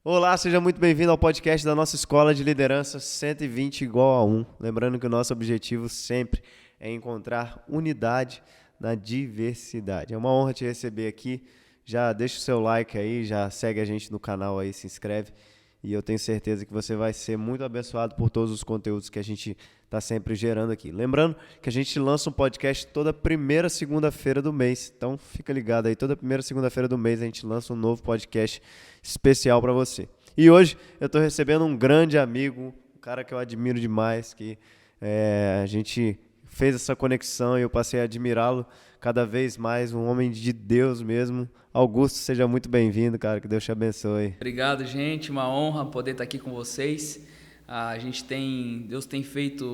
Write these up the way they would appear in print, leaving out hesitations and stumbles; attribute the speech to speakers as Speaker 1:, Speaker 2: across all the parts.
Speaker 1: Olá, seja muito bem-vindo ao podcast da nossa Escola de Liderança 120 igual a 1. Lembrando que o nosso objetivo sempre é encontrar unidade na diversidade. É uma honra te receber aqui. Já deixa o seu like aí, já segue a gente no canal aí, se inscreve. E eu tenho certeza que você vai ser muito abençoado por todos os conteúdos que a gente está sempre gerando aqui. Lembrando que a gente lança um podcast toda primeira segunda-feira do mês. Então fica ligado aí, toda primeira segunda-feira do mês a gente lança um novo podcast especial para você. E hoje eu estou recebendo um grande amigo, um cara que eu admiro demais, que a gente fez essa conexão e eu passei a admirá-lo cada vez mais, um homem de Deus mesmo. Augusto, seja muito bem-vindo, cara, que Deus te abençoe.
Speaker 2: Obrigado, gente, uma honra poder estar aqui com vocês. Deus tem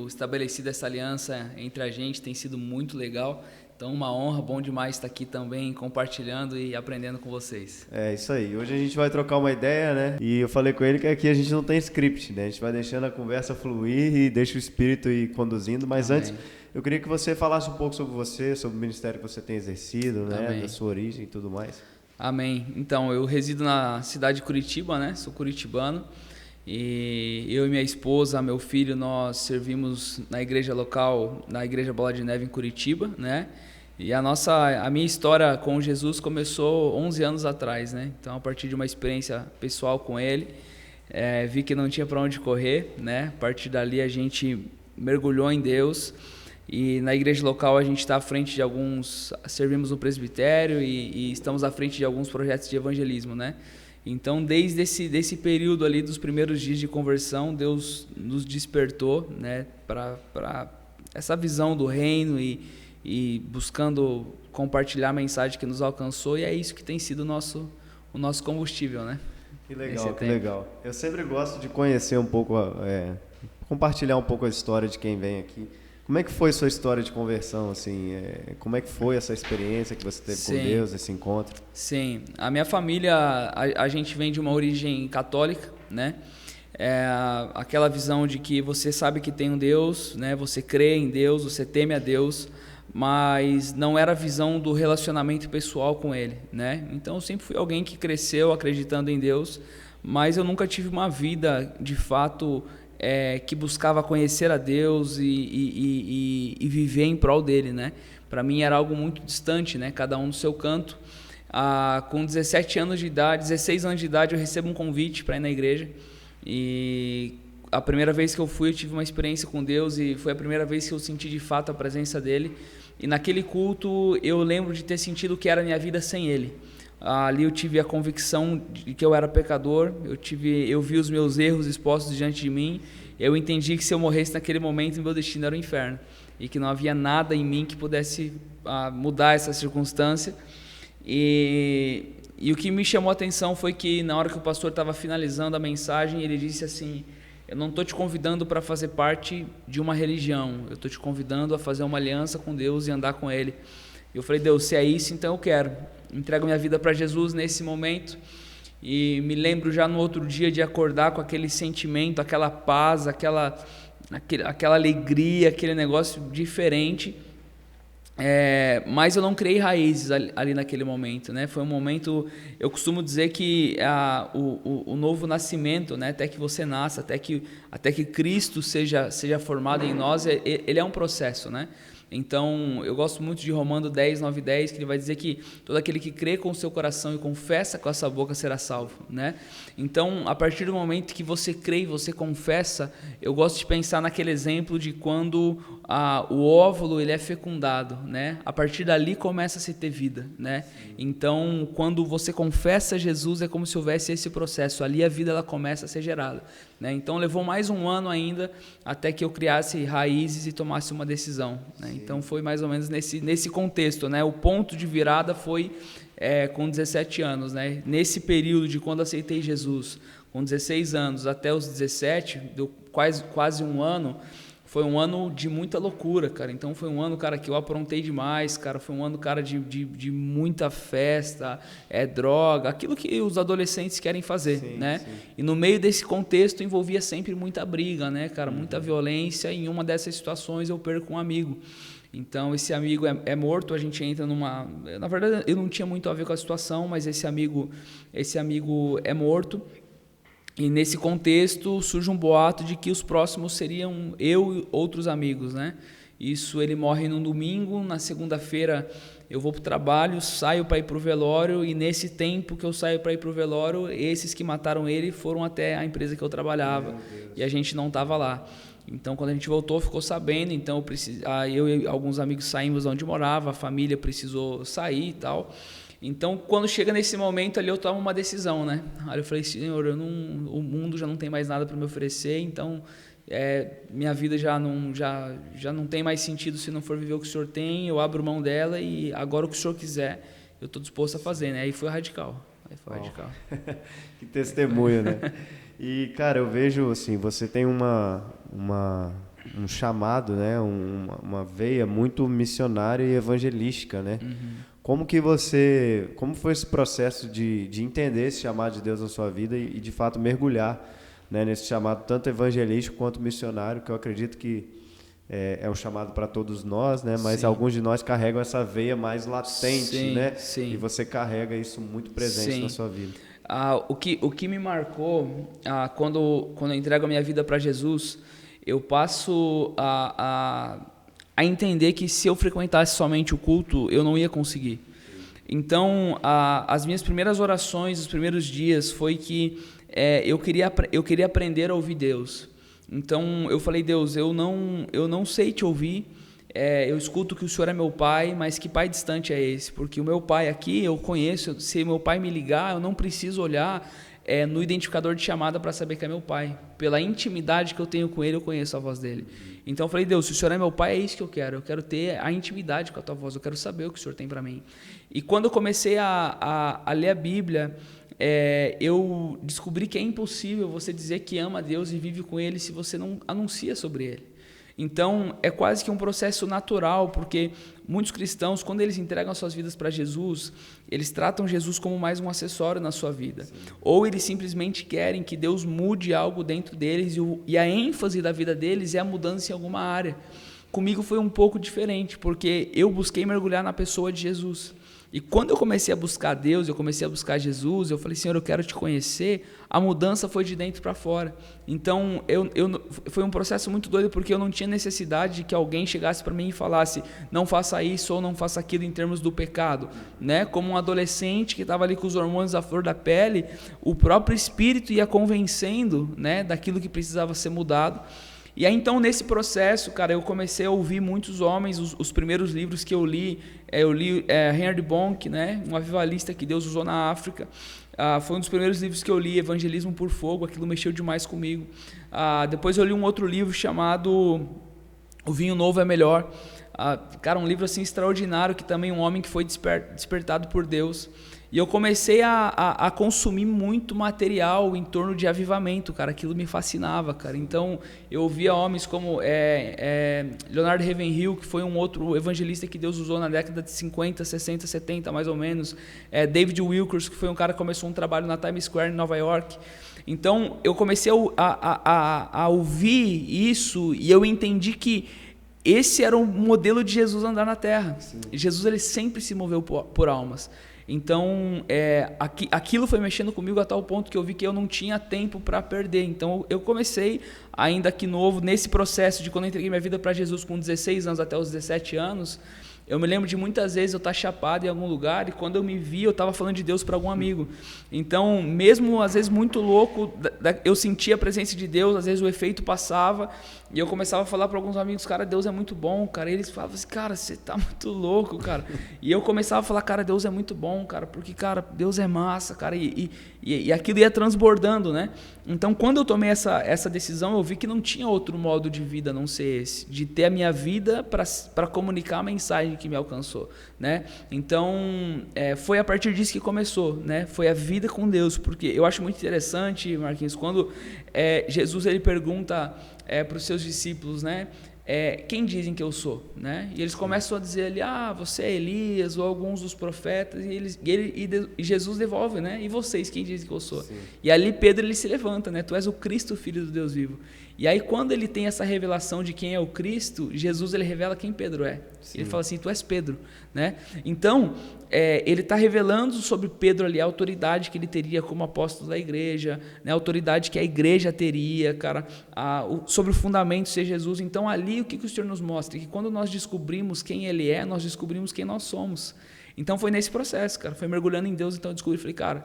Speaker 2: estabelecido essa aliança entre a gente, tem sido muito legal. Então, uma honra, bom demais estar aqui também, compartilhando e aprendendo com vocês.
Speaker 1: É isso aí. Hoje a gente vai trocar uma ideia, né? E eu falei com ele que aqui a gente não tem script, né? A gente vai deixando a conversa fluir e deixa o espírito ir conduzindo. Mas
Speaker 2: Amém.
Speaker 1: Antes, eu queria que você falasse um pouco sobre você, sobre o ministério que você tem exercido, né?
Speaker 2: Amém.
Speaker 1: Da sua origem e tudo mais.
Speaker 2: Amém. Então, eu resido na cidade de Curitiba, né? Sou curitibano. E eu e minha esposa, meu filho, nós servimos na igreja local, na igreja Bola de Neve em Curitiba, né? E a minha história com Jesus começou 11 anos atrás, né? Então, a partir de uma experiência pessoal com ele, vi que não tinha para onde correr, né? A partir dali a gente mergulhou em Deus. E na igreja local a gente está à frente de servimos no presbitério e estamos à frente de alguns projetos de evangelismo, né? Então, desde desse período ali dos primeiros dias de conversão, Deus nos despertou, né, para essa visão do reino e buscando compartilhar a mensagem que nos alcançou, e é isso que tem sido o nosso combustível, né?
Speaker 1: Que legal, que legal. Eu sempre gosto de conhecer um pouco, compartilhar um pouco a história de quem vem aqui. Como é que foi sua história de conversão, assim? Como é que foi essa experiência que você teve com Deus, esse encontro?
Speaker 2: Sim, a minha família, a gente vem de uma origem católica, né? Aquela visão de que você sabe que tem um Deus, né? Você crê em Deus, você teme a Deus, mas não era a visão do relacionamento pessoal com Ele, né? Então eu sempre fui alguém que cresceu acreditando em Deus, mas eu nunca tive uma vida de fato que buscava conhecer a Deus e viver em prol dele, né? Para mim era algo muito distante, né? Cada um no seu canto. Com 16 anos de idade, eu recebo um convite para ir na igreja. E a primeira vez que eu fui, eu tive uma experiência com Deus e foi a primeira vez que eu senti de fato a presença dele. E naquele culto eu lembro de ter sentido o que era a minha vida sem ele. Ali eu tive a convicção de que eu era pecador, eu vi os meus erros expostos diante de mim, eu entendi que se eu morresse naquele momento, meu destino era o inferno, e que não havia nada em mim que pudesse mudar essa circunstância. E o que me chamou a atenção foi que na hora que o pastor estava finalizando a mensagem, ele disse assim: eu não estou te convidando para fazer parte de uma religião, eu estou te convidando a fazer uma aliança com Deus e andar com Ele. Eu falei: Deus, se é isso, então eu quero. Entrego minha vida para Jesus nesse momento e me lembro já no outro dia de acordar com aquele sentimento, aquela paz, aquela alegria, aquele negócio diferente. Mas eu não criei raízes ali naquele momento, né? Foi um momento, eu costumo dizer que o novo nascimento, né? Até que você nasça, até que Cristo seja formado em nós, ele é um processo, né? Então, eu gosto muito de Romanos 10, 9 e 10, que ele vai dizer que todo aquele que crê com o seu coração e confessa com a sua boca será salvo, né? Então, a partir do momento que você crê e você confessa, eu gosto de pensar naquele exemplo de quando o óvulo ele é fecundado, né? A partir dali começa a se ter vida, né? Então, quando você confessa Jesus, é como se houvesse esse processo, ali a vida ela começa a ser gerada, né? Então, levou mais um ano ainda até que eu criasse raízes e tomasse uma decisão, né? Então foi mais ou menos nesse contexto, né? O ponto de virada foi com 17 anos, né? Nesse período de quando aceitei Jesus, com 16 anos até os 17, deu quase um ano. Foi um ano de muita loucura, cara. Então foi um ano, cara, que eu aprontei demais, cara. Foi um ano, cara, de muita festa, droga, aquilo que os adolescentes querem fazer, sim, né? Sim. E no meio desse contexto envolvia sempre muita briga, né, cara? Muita violência. E em uma dessas situações eu perco um amigo. Então esse amigo é morto, a gente entra numa... Na verdade, eu não tinha muito a ver com a situação, mas esse amigo é morto. E nesse contexto surge um boato de que os próximos seriam eu e outros amigos, né? Isso, ele morre num domingo, na segunda-feira eu vou para o trabalho, saio para ir para o velório, e nesse tempo que eu saio para ir para o velório, esses que mataram ele foram até a empresa que eu trabalhava, e a gente não estava lá. Então, quando a gente voltou, ficou sabendo, então eu e alguns amigos saímos de onde morava, a família precisou sair e tal. Então, quando chega nesse momento ali, eu tomo uma decisão, né? Aí eu falei, Senhor, o mundo já não tem mais nada para me oferecer, então minha vida já não tem mais sentido se não for viver o que o Senhor tem, eu abro mão dela e agora o que o Senhor quiser, eu estou disposto a fazer, né? Aí foi radical. Radical.
Speaker 1: Que testemunho, né? E, cara, eu vejo, assim, você tem um chamado, né? Uma veia muito missionária e evangelística, né?
Speaker 2: Uhum.
Speaker 1: Como foi esse processo de entender esse chamado de Deus na sua vida e de fato mergulhar, né, nesse chamado tanto evangelístico quanto missionário, que eu acredito que é um chamado para todos nós, né? Mas sim, alguns de nós carregam essa veia mais latente, sim, né? Sim. E você carrega isso muito presente, sim, na sua vida.
Speaker 2: O que me marcou quando eu entrego a minha vida para Jesus, eu passo a entender que se eu frequentasse somente o culto, eu não ia conseguir. Então, as minhas primeiras orações, os primeiros dias, foi que eu queria aprender a ouvir Deus. Então, eu falei, Deus, eu não sei te ouvir, eu escuto que o Senhor é meu pai, mas que pai distante é esse? Porque o meu pai aqui, eu conheço, se meu pai me ligar, eu não preciso olhar no identificador de chamada para saber que é meu pai. Pela intimidade que eu tenho com ele, eu conheço a voz dele. Então eu falei, Deus, se o Senhor é meu pai, é isso que eu quero ter a intimidade com a tua voz, eu quero saber o que o Senhor tem para mim. E quando eu comecei a ler a Bíblia, eu descobri que é impossível você dizer que ama a Deus e vive com ele se você não anuncia sobre ele. Então, é quase que um processo natural, porque muitos cristãos, quando eles entregam as suas vidas para Jesus, eles tratam Jesus como mais um acessório na sua vida. Sim. Ou eles simplesmente querem que Deus mude algo dentro deles e a ênfase da vida deles é a mudança em alguma área. Comigo foi um pouco diferente, porque eu busquei mergulhar na pessoa de Jesus. E quando eu comecei a buscar Deus, eu comecei a buscar Jesus, eu falei, Senhor, eu quero te conhecer, a mudança foi de dentro para fora. Então, foi um processo muito doido, porque eu não tinha necessidade de que alguém chegasse para mim e falasse, não faça isso ou não faça aquilo em termos do pecado. Né? Como um adolescente que estava ali com os hormônios à flor da pele, o próprio Espírito ia convencendo, né, daquilo que precisava ser mudado. E aí, então, nesse processo, cara, eu comecei a ouvir muitos homens, os primeiros livros que eu li Reinhard Bonk, né, um avivalista que Deus usou na África, foi um dos primeiros livros que eu li, Evangelismo por Fogo, aquilo mexeu demais comigo. Depois eu li um outro livro chamado O Vinho Novo é Melhor, cara, um livro assim extraordinário, que também um homem que foi despertado por Deus. E eu comecei a consumir muito material em torno de avivamento, cara, aquilo me fascinava, cara. Então, eu ouvia homens como Leonard Ravenhill, que foi um outro evangelista que Deus usou na década de 50, 60, 70, mais ou menos. David Wilkers, que foi um cara que começou um trabalho na Times Square, em Nova York. Então, eu comecei a ouvir isso e eu entendi que esse era o modelo de Jesus andar na Terra. Sim. Jesus, ele sempre se moveu por almas. Então, aquilo foi mexendo comigo a tal ponto que eu vi que eu não tinha tempo para perder. Então, eu comecei, ainda aqui novo, nesse processo de quando eu entreguei minha vida para Jesus com 16 anos até os 17 anos, eu me lembro de muitas vezes eu estar chapado em algum lugar e quando eu me vi, eu estava falando de Deus para algum amigo. Então, mesmo às vezes muito louco, eu sentia a presença de Deus, às vezes o efeito passava e eu começava a falar para alguns amigos, cara, Deus é muito bom, cara. E eles falavam assim, cara, você tá muito louco, cara. E eu começava a falar, cara, Deus é muito bom, cara, porque, cara, Deus é massa, cara. E aquilo ia transbordando, né? Então, quando eu tomei essa decisão, eu vi que não tinha outro modo de vida a não ser esse, de ter a minha vida para comunicar a mensagem que me alcançou, né? Então, foi a partir disso que começou, né? Foi a vida com Deus, porque eu acho muito interessante, Marquinhos, quando Jesus ele pergunta para os seus discípulos, né? quem dizem que eu sou, né? E eles começam a dizer ali, você é Elias ou alguns dos profetas, e Jesus devolve, né? E vocês, quem dizem que eu sou? Sim. E ali Pedro ele se levanta, né? Tu és o Cristo, Filho do Deus vivo. E aí quando ele tem essa revelação de quem é o Cristo, Jesus ele revela quem Pedro é. Sim. Ele fala assim, tu és Pedro, né? Então, ele está revelando sobre Pedro ali a autoridade que ele teria como apóstolo da igreja, né? A autoridade que a igreja teria, cara, sobre o fundamento ser Jesus. Então ali o que o Senhor nos mostra? Que quando nós descobrimos quem ele é, nós descobrimos quem nós somos. Então foi nesse processo, cara, foi mergulhando em Deus, então eu descobri, falei, cara,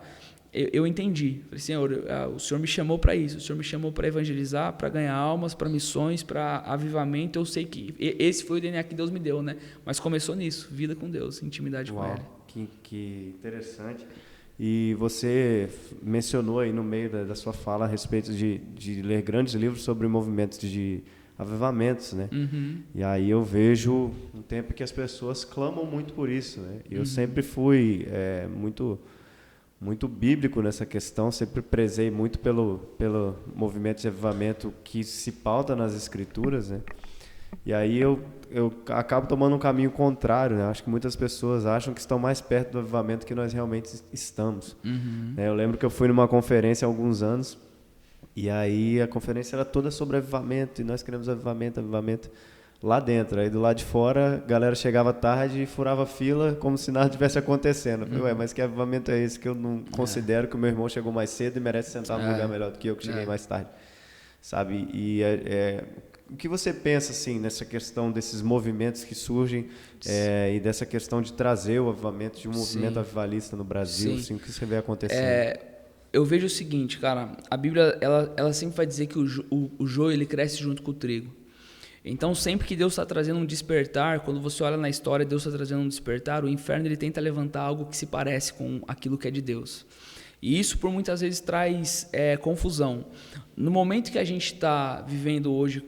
Speaker 2: eu entendi, falei, Senhor, o Senhor me chamou para isso, o Senhor me chamou para evangelizar, para ganhar almas, para missões, para avivamento. Eu sei que esse foi o DNA que Deus me deu, né? Mas começou nisso, vida com Deus, intimidade com Ele.
Speaker 1: Que interessante. E você mencionou aí no meio da sua fala a respeito de ler grandes livros sobre movimentos de avivamentos, né? Uhum. E aí eu vejo um tempo que as pessoas clamam muito por isso, né? E eu sempre fui muito bíblico nessa questão, sempre prezei muito pelo movimento de avivamento que se pauta nas Escrituras, né? E aí eu acabo tomando um caminho contrário, né? Acho que muitas pessoas acham que estão mais perto do avivamento que nós realmente estamos. Uhum. Eu lembro que eu fui numa conferência há alguns anos, e aí a conferência era toda sobre avivamento, e nós queremos avivamento lá dentro. Aí do lado de fora, a galera chegava tarde e furava fila como se nada tivesse acontecendo. Eu falei, mas que avivamento é esse que eu não considero que o meu irmão chegou mais cedo e merece sentar num lugar melhor do que eu que cheguei mais tarde? Sabe? E o que você pensa assim, nessa questão desses movimentos que surgem e dessa questão de trazer o avivamento, de um movimento avivalista no Brasil? Assim, o que você vê acontecendo?
Speaker 2: Eu vejo o seguinte, cara, a Bíblia ela sempre vai dizer que o joio ele cresce junto com o trigo. Então, sempre que Deus está trazendo um despertar, quando você olha na história, Deus está trazendo um despertar, o inferno ele tenta levantar algo que se parece com aquilo que é de Deus. E isso, por muitas vezes, traz confusão. No momento que a gente está vivendo hoje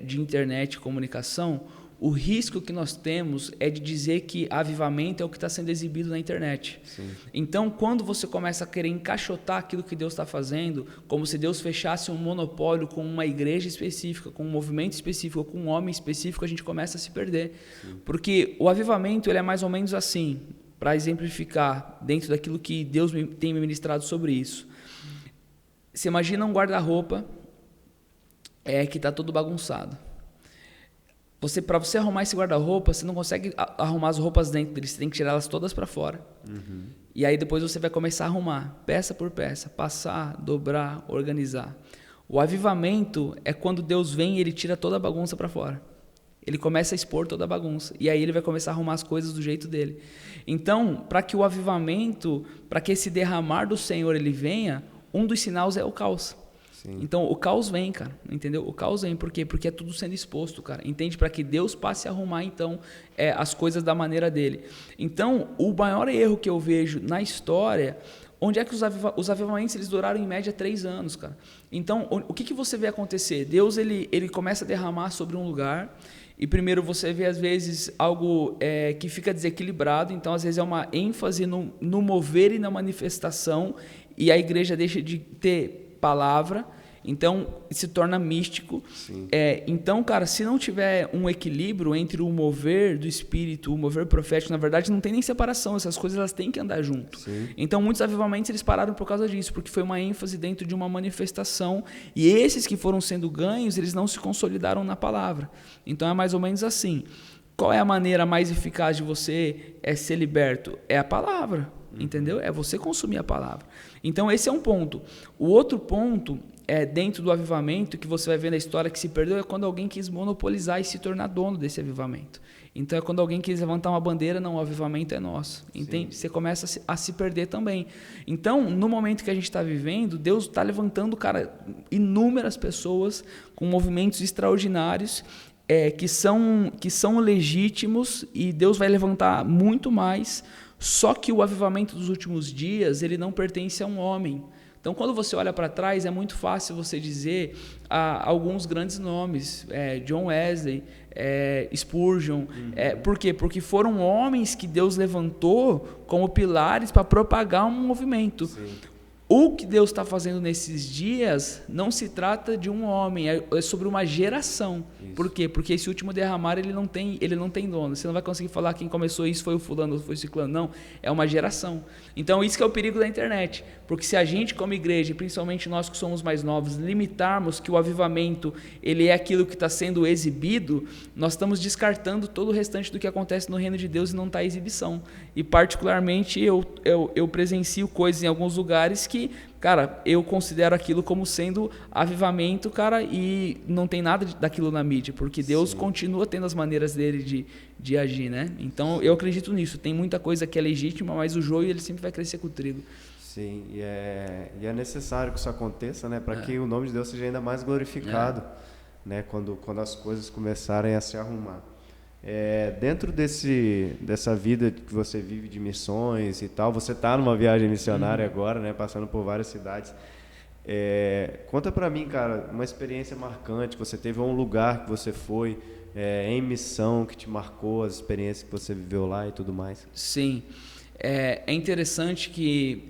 Speaker 2: de internet e comunicação, o risco que nós temos é de dizer que avivamento é o que está sendo exibido na internet. Sim. Então, quando você começa a querer encaixotar aquilo que Deus está fazendo, como se Deus fechasse um monopólio com uma igreja específica, com um movimento específico, com um homem específico, a gente começa a se perder. Sim. Porque o avivamento ele é mais ou menos assim, para exemplificar dentro daquilo que Deus tem me ministrado sobre isso. Você imagina um guarda-roupa que está todo bagunçado. Para você arrumar esse guarda-roupa, você não consegue arrumar as roupas dentro dele, você tem que tirar elas todas para fora. Uhum. E aí depois você vai começar a arrumar, peça por peça, passar, dobrar, organizar. O avivamento é quando Deus vem e ele tira toda a bagunça para fora. Ele começa a expor toda a bagunça. E aí ele vai começar a arrumar as coisas do jeito dele. Então, para que o avivamento, para que esse derramar do Senhor ele venha, um dos sinais é o caos. Sim. Então, o caos vem, cara, entendeu? O caos vem, por quê? Porque é tudo sendo exposto, cara, entende? Para que Deus passe a arrumar, então, as coisas da maneira dele. Então, o maior erro que eu vejo na história, onde é que os avivamentos, eles duraram em média 3 anos, cara. Então, o que você vê acontecer? Deus, ele começa a derramar sobre um lugar, e primeiro você vê, às vezes, algo que fica desequilibrado, então, às vezes, é uma ênfase no mover e na manifestação, e a igreja deixa de ter palavra, então se torna místico. Então, cara, se não tiver um equilíbrio entre o mover do Espírito, o mover profético, na verdade não tem nem separação, essas coisas elas têm que andar junto. Sim. Então muitos avivamentos eles pararam por causa disso, porque foi uma ênfase dentro de uma manifestação, e esses que foram sendo ganhos, eles não se consolidaram na palavra. Então é mais ou menos assim. Qual é a maneira mais eficaz de você ser liberto? É a palavra. Entendeu? É você consumir a palavra. Então esse é um ponto. O outro ponto dentro do avivamento que você vai ver na história que se perdeu é quando alguém quis monopolizar e se tornar dono desse avivamento. Então é quando alguém quis levantar uma bandeira, não, o avivamento é nosso. Entende? Sim. Você começa a se perder também. Então, no momento que a gente está vivendo, Deus está levantando, cara, inúmeras pessoas com movimentos extraordinários que são legítimos, e Deus vai levantar muito mais. Só que o avivamento dos últimos dias, ele não pertence a um homem. Então, quando você olha para trás, é muito fácil você dizer alguns grandes nomes, John Wesley, Spurgeon. Por quê? Porque foram homens que Deus levantou como pilares para propagar um movimento. Sim. o que Deus está fazendo nesses dias não se trata de um homem, é sobre uma geração.
Speaker 1: Isso.
Speaker 2: Por quê? Porque esse último derramar, ele não tem dono. Você não vai conseguir falar quem começou isso foi o fulano, foi o ciclano. Não, é uma geração. Então, isso que é o perigo da internet. Porque se a gente, como igreja, principalmente nós que somos mais novos, limitarmos que o avivamento ele é aquilo que está sendo exibido, nós estamos descartando todo o restante do que acontece no reino de Deus e não está exibição. E, particularmente, eu presencio coisas em alguns lugares que, cara, eu considero aquilo como sendo avivamento, cara, e não tem nada daquilo na mídia, porque Deus continua tendo as maneiras dele de agir, né? Então, eu acredito nisso. Tem muita coisa que é legítima, mas o joio, ele sempre vai crescer com o trigo.
Speaker 1: Sim, e é necessário que isso aconteça, né? Para que o nome de Deus seja ainda mais glorificado, né? Quando as coisas começarem a se arrumar. Dentro dessa vida que você vive de missões e tal, você está numa viagem missionária agora, né, passando por várias cidades. Conta para mim, cara, uma experiência marcante que você teve, ou um lugar que você foi em missão que te marcou, as experiências que você viveu lá e tudo mais.
Speaker 2: Sim, é interessante que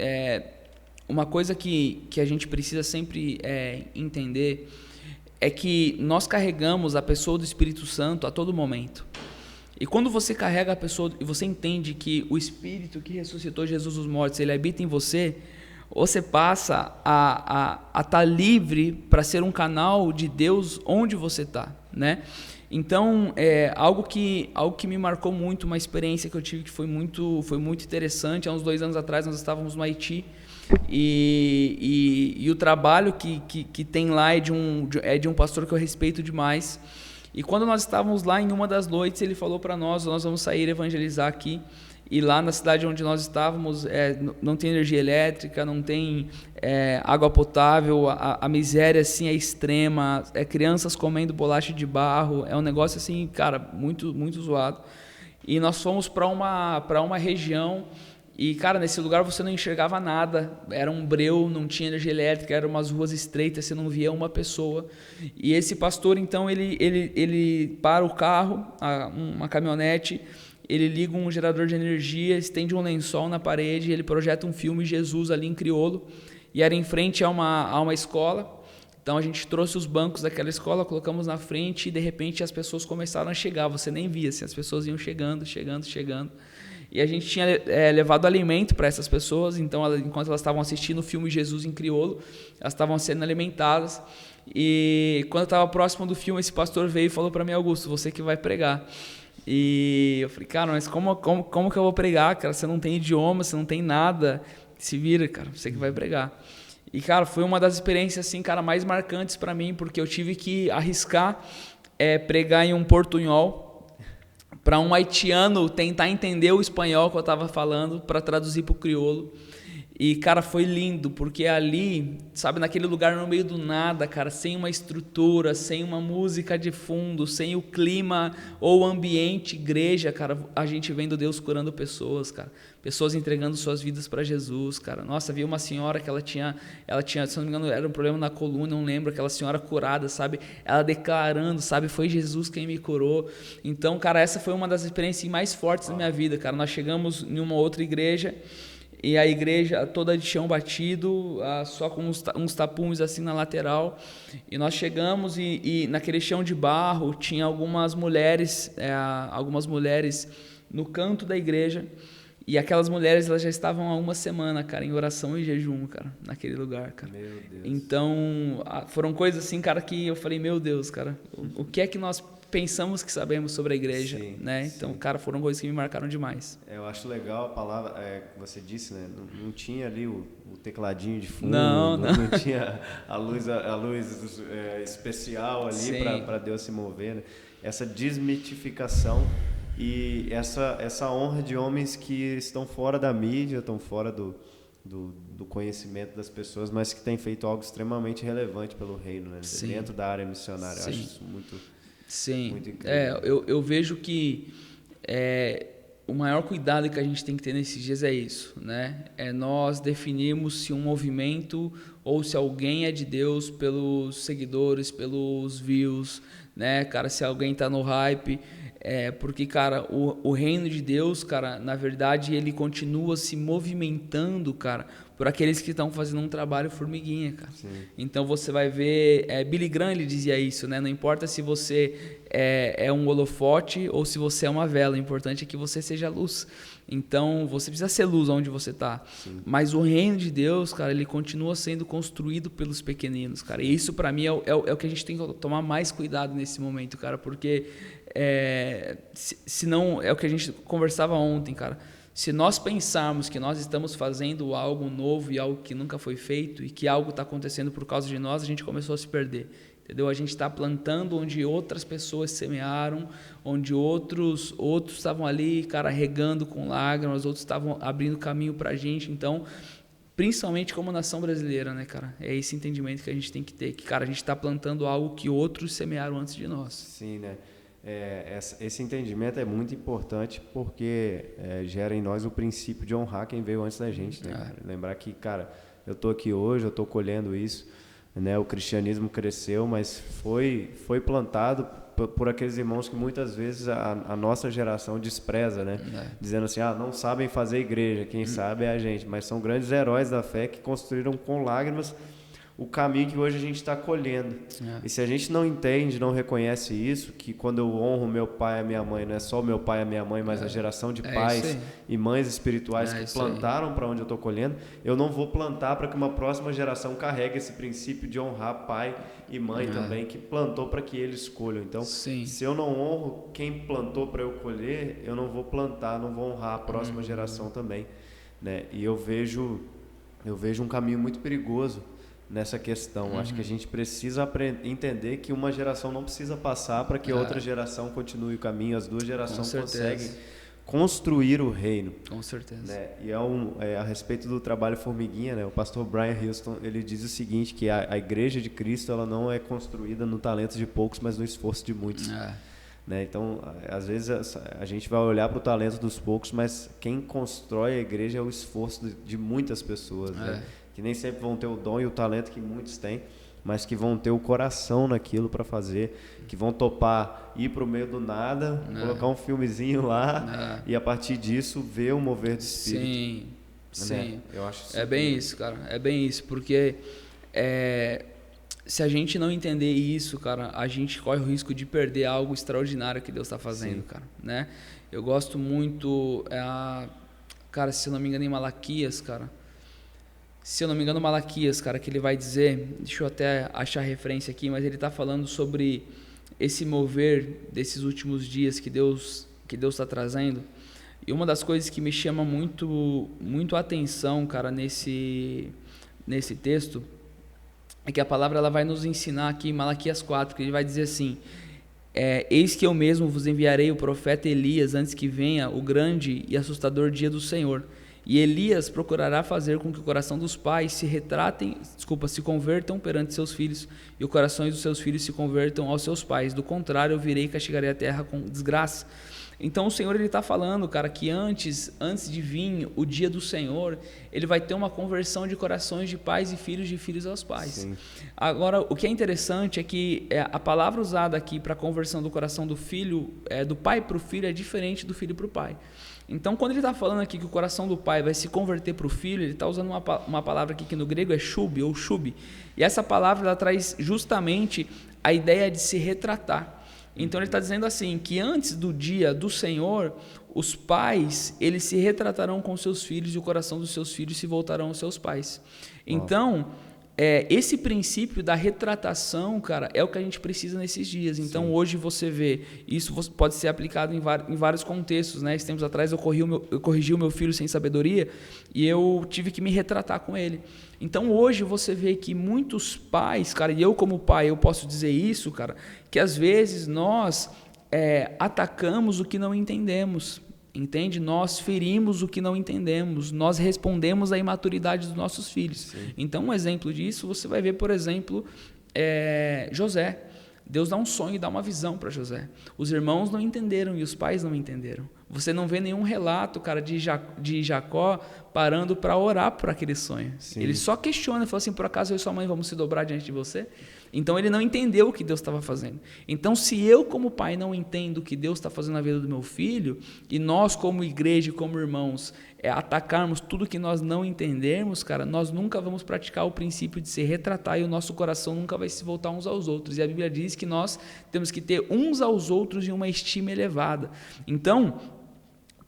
Speaker 2: uma coisa que a gente precisa sempre entender é que nós carregamos a pessoa do Espírito Santo a todo momento. E quando você carrega a pessoa e você entende que o Espírito que ressuscitou Jesus dos mortos, ele habita em você, você passa a estar livre para ser um canal de Deus onde você está, né? Então, algo que me marcou muito, uma experiência que eu tive que foi muito interessante. Há uns 2 anos atrás, nós estávamos no Haiti, e o trabalho que tem lá é de um pastor que eu respeito demais. E quando nós estávamos lá, em uma das noites, ele falou para nós vamos sair evangelizar aqui. E lá na cidade onde nós estávamos, não tem energia elétrica, não tem água potável, a miséria assim é extrema, crianças comendo bolacha de barro, é um negócio assim, cara, muito, muito zoado. E nós fomos para uma região e, cara, nesse lugar você não enxergava nada, era um breu, não tinha energia elétrica, eram umas ruas estreitas, você não via uma pessoa. E esse pastor, então, ele para o carro, uma caminhonete, ele liga um gerador de energia, estende um lençol na parede, ele projeta um filme Jesus ali em crioulo, e era em frente a uma escola. Então a gente trouxe os bancos daquela escola, colocamos na frente e de repente as pessoas começaram a chegar, você nem via, assim, as pessoas iam chegando. E a gente tinha levado alimento para essas pessoas, então enquanto elas estavam assistindo o filme Jesus em crioulo, elas estavam sendo alimentadas. E quando eu estava próximo do filme, esse pastor veio e falou para mim: Augusto, você que vai pregar. E eu falei: cara, mas como que eu vou pregar, cara? Você não tem idioma, você não tem nada, se vira, cara, você que vai pregar. E, cara, foi uma das experiências, assim, cara, mais marcantes para mim, porque eu tive que arriscar pregar em um portunhol, para um haitiano tentar entender o espanhol que eu estava falando, para traduzir para o crioulo. E, cara, foi lindo, porque ali, sabe, naquele lugar no meio do nada, cara, sem uma estrutura, sem uma música de fundo, sem o clima ou ambiente, igreja, cara, a gente vendo Deus curando pessoas, cara. Pessoas entregando suas vidas para Jesus, cara. Nossa, vi uma senhora que ela tinha, se não me engano, era um problema na coluna, não lembro, aquela senhora curada, sabe? Ela declarando, sabe, foi Jesus quem me curou. Então, cara, essa foi uma das experiências mais fortes da minha vida, cara. Nós chegamos em uma outra igreja, e a igreja toda de chão batido, só com uns tapumes assim na lateral. E nós chegamos e naquele chão de barro tinha algumas mulheres no canto da igreja. E aquelas mulheres, elas já estavam há uma semana, cara, em oração e jejum, cara, naquele lugar, cara.
Speaker 1: Meu Deus.
Speaker 2: Então, foram coisas assim, cara, que eu falei: meu Deus, cara, o que é que nós pensamos que sabemos sobre a igreja, sim, né? Então, sim, cara, foram coisas que me marcaram demais.
Speaker 1: Eu acho legal a palavra que você disse, né? Não tinha ali o tecladinho de fundo,
Speaker 2: não
Speaker 1: tinha a luz especial ali para Deus se mover, né? Essa desmitificação e essa honra de homens que estão fora da mídia, estão fora do conhecimento das pessoas, mas que têm feito algo extremamente relevante pelo reino, né? Dentro da área missionária.
Speaker 2: Sim.
Speaker 1: Eu acho isso muito...
Speaker 2: Sim,
Speaker 1: muito incrível.
Speaker 2: Eu vejo que o maior cuidado que a gente tem que ter nesses dias é isso, né? É nós definirmos se um movimento ou se alguém é de Deus pelos seguidores, pelos views, né, cara? Se alguém tá no hype, porque, cara, o reino de Deus, cara, na verdade, ele continua se movimentando, cara, por aqueles que estão fazendo um trabalho formiguinha, cara.
Speaker 1: Sim.
Speaker 2: Então você vai ver, Billy Graham ele dizia isso, né? Não importa se você é um holofote ou se você é uma vela, o importante é que você seja luz. Então você precisa ser luz onde você está. Mas o reino de Deus, cara, ele continua sendo construído pelos pequeninos, cara. E isso para mim é o que a gente tem que tomar mais cuidado nesse momento, cara, porque se não, é o que a gente conversava ontem, cara. Se nós pensarmos que nós estamos fazendo algo novo e algo que nunca foi feito e que algo está acontecendo por causa de nós, a gente começou a se perder, entendeu? A gente está plantando onde outras pessoas semearam, onde outros estavam ali, cara, regando com lágrimas, outros estavam abrindo caminho para a gente. Então, principalmente como nação brasileira, né, cara? É esse entendimento que a gente tem que ter, que, cara, a gente está plantando algo que outros semearam antes de nós.
Speaker 1: Sim, né? Esse entendimento é muito importante porque gera em nós o princípio de honrar quem veio antes da gente, né, cara? Lembrar que, cara, eu estou aqui hoje, eu estou colhendo isso, né? O cristianismo cresceu, mas foi plantado por aqueles irmãos que muitas vezes a nossa geração despreza, né? Dizendo assim, não sabem fazer igreja, quem sabe é a gente, mas são grandes heróis da fé que construíram com lágrimas o caminho que hoje a gente está colhendo. E se a gente não entende, não reconhece isso, que quando eu honro meu pai e a minha mãe, não é só o meu pai e a minha mãe, mas a geração de pais e mães espirituais que plantaram para onde eu estou colhendo, eu não vou plantar para que uma próxima geração carregue esse princípio de honrar pai e mãe também, que plantou para que eles colham. Então, se eu não honro quem plantou para eu colher, eu não vou plantar, não vou honrar a próxima geração também, né? E eu vejo um caminho muito perigoso nessa questão. Acho que a gente precisa entender que uma geração não precisa passar para que outra geração continue o caminho. As duas gerações conseguem construir o reino.
Speaker 2: Com certeza.
Speaker 1: Né? E a respeito do trabalho formiguinha, né? O pastor Brian Houston, ele diz o seguinte, que a igreja de Cristo, ela não é construída no talento de poucos, mas no esforço de muitos. Né? Então, às vezes a gente vai olhar para o talento dos poucos, mas quem constrói a igreja é o esforço de muitas pessoas, né? Que nem sempre vão ter o dom e o talento que muitos têm, mas que vão ter o coração naquilo para fazer, que vão topar ir para o meio do nada, colocar um filmezinho lá e a partir disso ver o mover do Espírito.
Speaker 2: Sim.
Speaker 1: Né? Eu acho isso
Speaker 2: bem isso, cara. É bem isso, porque se a gente não entender isso, cara, a gente corre o risco de perder algo extraordinário que Deus está fazendo, cara. Né? Eu gosto muito, cara, se eu não me engano, em Malaquias, cara. Se eu não me engano, Malaquias, cara, que ele vai dizer, deixa eu até achar a referência aqui, mas ele está falando sobre esse mover desses últimos dias que Deus está trazendo. E uma das coisas que me chama muito a atenção, cara, nesse texto, é que a palavra ela vai nos ensinar aqui em Malaquias 4, que ele vai dizer assim, eis que eu mesmo vos enviarei o profeta Elias antes que venha o grande e assustador dia do Senhor. E Elias procurará fazer com que o coração dos pais se convertam perante seus filhos, e os corações dos seus filhos se convertam aos seus pais. Do contrário, eu virei e castigarei a terra com desgraça. Então o Senhor está falando, cara, que antes de vir o dia do Senhor, ele vai ter uma conversão de corações de pais e filhos, de filhos aos pais. Sim. Agora, o que é interessante é que a palavra usada aqui para a conversão do coração do filho, do pai para o filho, é diferente do filho para o pai. Então, quando ele está falando aqui que o coração do pai vai se converter para o filho, ele está usando uma palavra aqui que no grego é shub ou shub. E essa palavra ela traz justamente a ideia de se retratar. Então, ele está dizendo assim, que antes do dia do Senhor, os pais, eles se retratarão com seus filhos e o coração dos seus filhos se voltarão aos seus pais. Então, esse princípio da retratação, cara, é o que a gente precisa nesses dias. Então, sim, hoje você vê, isso pode ser aplicado em vários contextos, né? Esses tempos atrás eu corrigi o meu filho sem sabedoria e eu tive que me retratar com ele. Então, hoje você vê que muitos pais, cara, e eu como pai, eu posso dizer isso, cara, que às vezes nós atacamos o que não entendemos. Entende? Nós ferimos o que não entendemos, nós respondemos à imaturidade dos nossos filhos. Sim. Então, um exemplo disso, você vai ver, por exemplo, José. Deus dá um sonho e dá uma visão para José. Os irmãos não entenderam e os pais não entenderam. Você não vê nenhum relato, cara, de Jacó parando para orar por aquele sonho. Sim. Ele só questiona, fala assim, por acaso eu e sua mãe vamos se dobrar diante de você? Então ele não entendeu o que Deus estava fazendo. Então se eu como pai não entendo o que Deus está fazendo na vida do meu filho, e nós como igreja e como irmãos atacarmos tudo que nós não entendermos, cara, nós nunca vamos praticar o princípio de se retratar e o nosso coração nunca vai se voltar uns aos outros. E a Bíblia diz que nós temos que ter uns aos outros em uma estima elevada. Então,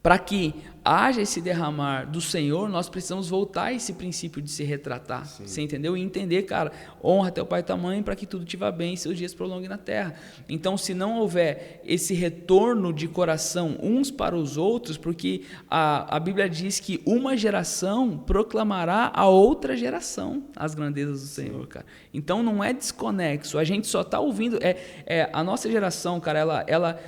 Speaker 2: para que haja esse derramar do Senhor, nós precisamos voltar a esse princípio de se retratar. Sim. Você entendeu? E entender, cara, honra teu pai e tua mãe para que tudo te vá bem e seus dias prolonguem na terra. Então, se não houver esse retorno de coração uns para os outros, porque a Bíblia diz que uma geração proclamará a outra geração as grandezas do Senhor, cara. Então, não é desconexo. A gente só está ouvindo... a nossa geração, cara, ela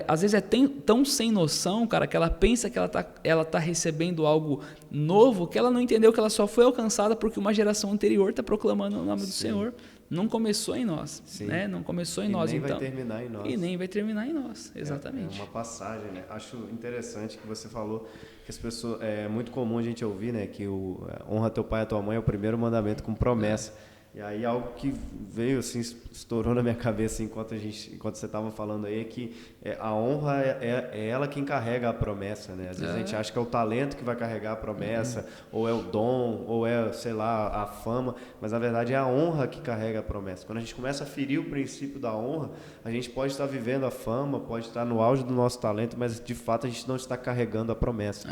Speaker 2: às vezes é tão sem noção, cara, que ela pensa que ela tá recebendo algo novo, que ela não entendeu que ela só foi alcançada porque uma geração anterior está proclamando o nome do Senhor. Não começou em nós, né? Não começou em nós, então. E nem vai terminar em nós. E nem vai terminar em nós, exatamente.
Speaker 1: É uma passagem, né? Acho interessante que você falou que as pessoas... É muito comum a gente ouvir, né? Que honra teu pai e tua mãe é o primeiro mandamento com promessa. E aí algo que veio assim, estourou na minha cabeça enquanto você estava falando aí, é que a honra é ela quem carrega a promessa, né? Às vezes a gente acha que é o talento que vai carregar a promessa, ou é o dom, ou é, sei lá, a fama, mas na verdade é a honra que carrega a promessa. Quando a gente começa a ferir o princípio da honra, a gente pode estar vivendo a fama, pode estar no auge do nosso talento, mas de fato a gente não está carregando a promessa.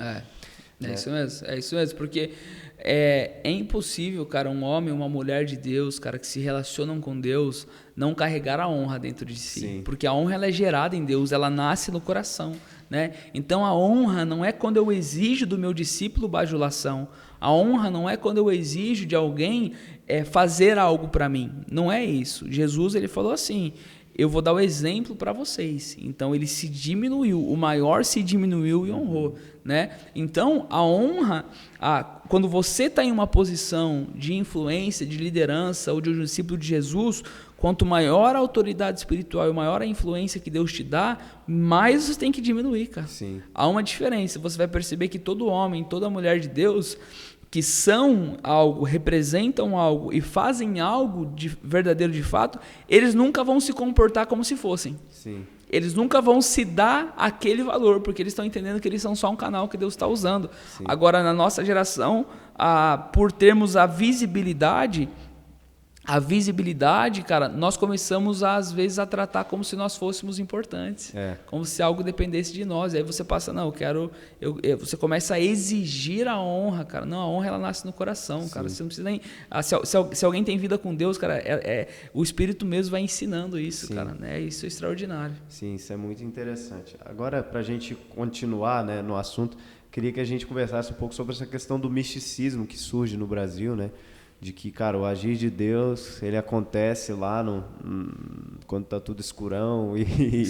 Speaker 2: É isso mesmo, porque é impossível, cara, um homem ou uma mulher de Deus, cara, que se relacionam com Deus, não carregar a honra dentro de si. Sim. Porque a honra ela é gerada em Deus, ela nasce no coração, né? Então a honra não é quando eu exijo do meu discípulo bajulação, a honra não é quando eu exijo de alguém fazer algo para mim, não é isso. Jesus ele falou assim: eu vou dar o exemplo para vocês. Então ele se diminuiu, o maior se diminuiu e honrou, né? Então a honra, quando você está em uma posição de influência, de liderança ou de um discípulo de Jesus, quanto maior a autoridade espiritual e maior a influência que Deus te dá, mais você tem que diminuir, cara. Sim. Há uma diferença. Você vai perceber que todo homem, toda mulher de Deus que são algo, representam algo e fazem algo de verdadeiro de fato, eles nunca vão se comportar como se fossem. Sim. Eles nunca vão se dar aquele valor, porque eles estão entendendo que eles são só um canal que Deus está usando. Sim. Agora, na nossa geração, por termos a visibilidade, cara, nós começamos às vezes a tratar como se nós fôssemos importantes, como se algo dependesse de nós. E aí você passa, você começa a exigir a honra, cara. Não, a honra ela nasce no coração, Sim. cara. Você não precisa nem, se alguém tem vida com Deus, cara, o Espírito mesmo vai ensinando isso, Sim. cara, né? Isso é extraordinário.
Speaker 1: Sim, isso é muito interessante. Agora, para a gente continuar, né, no assunto, queria que a gente conversasse um pouco sobre essa questão do misticismo que surge no Brasil, né? De que, cara, o agir de Deus, ele acontece lá quando está tudo escurão e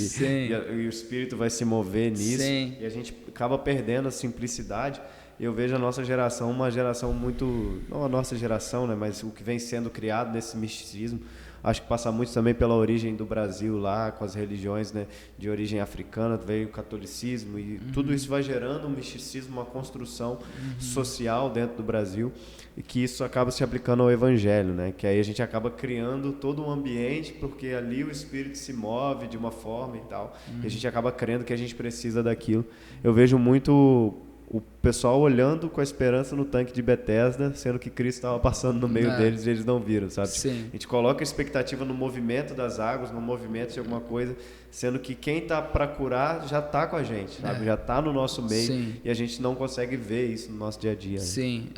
Speaker 1: o Espírito vai se mover nisso. Sim. E a gente acaba perdendo a simplicidade. Eu vejo a nossa geração uma geração muito... Não a nossa geração, né, mas o que vem sendo criado nesse misticismo. Acho que passa muito também pela origem do Brasil lá, com as religiões, né, de origem africana, veio o catolicismo e tudo isso vai gerando um misticismo, uma construção social dentro do Brasil e que isso acaba se aplicando ao evangelho, né, que aí a gente acaba criando todo um ambiente porque ali o Espírito se move de uma forma e tal, e a gente acaba crendo que a gente precisa daquilo. Eu vejo muito o pessoal olhando com a esperança no tanque de Betesda, sendo que Cristo estava passando no meio deles e eles não viram, sabe? Sim. A gente coloca a expectativa no movimento das águas, no movimento de alguma coisa, sendo que quem está para curar já está com a gente, sabe? Já está no nosso meio. Sim. E a gente não consegue ver isso no nosso dia a dia.
Speaker 2: Sim,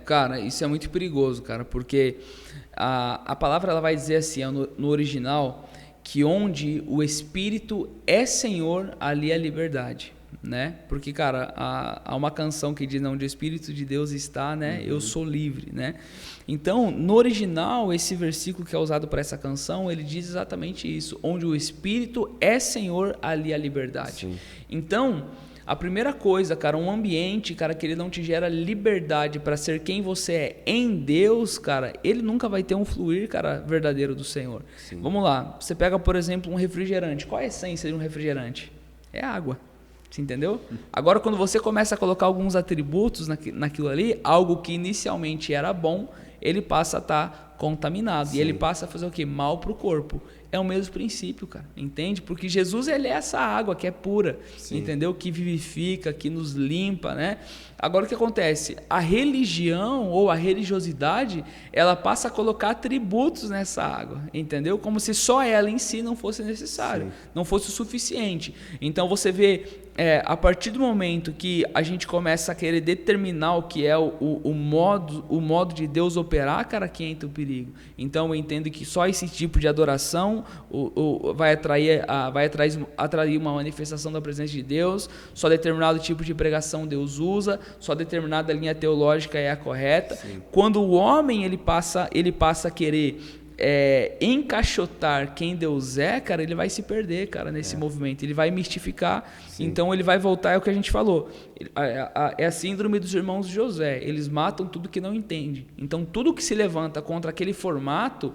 Speaker 2: cara, isso é muito perigoso, cara, porque a palavra ela vai dizer assim, no original, que onde o Espírito é Senhor, ali é liberdade. Né? Porque, cara, há uma canção que diz, onde o Espírito de Deus está, né? Eu sou livre, né? Então, no original, esse versículo que é usado para essa canção, ele diz exatamente isso, onde o Espírito é Senhor, ali a liberdade. Sim. Então, a primeira coisa, cara, um ambiente, cara, que ele não te gera liberdade para ser quem você é em Deus, cara, ele nunca vai ter um fluir, cara, verdadeiro do Senhor. Sim. Vamos lá, você pega, por exemplo, um refrigerante. Qual é a essência de um refrigerante? É água. Você entendeu? Agora, quando você começa a colocar alguns atributos naquilo ali, algo que inicialmente era bom, ele passa a estar contaminado.
Speaker 1: Sim.
Speaker 2: E ele passa a fazer o quê? Mal para o corpo. É o mesmo princípio, cara, entende? Porque Jesus, ele é essa água que é pura,
Speaker 1: Sim.
Speaker 2: entendeu? Que vivifica, que nos limpa, né? Agora, o que acontece? A religião ou a religiosidade, ela passa a colocar atributos nessa água, entendeu? Como se só ela em si não fosse necessário,
Speaker 1: Sim.
Speaker 2: não fosse o suficiente. Então, você vê, a partir do momento que a gente começa a querer determinar o que é o modo de Deus operar, cara, aqui entra o perigo. Então, eu entendo que só esse tipo de adoração vai atrair uma manifestação da presença de Deus, só determinado tipo de pregação Deus usa, só determinada linha teológica é a correta.
Speaker 1: Sim.
Speaker 2: Quando o homem ele passa a querer encaixotar quem Deus é, cara, ele vai se perder, cara, nesse movimento, ele vai mistificar.
Speaker 1: Sim.
Speaker 2: Então ele vai voltar, é o que a gente falou, é a síndrome dos irmãos de José, eles matam tudo que não entende. Então tudo que se levanta contra aquele formato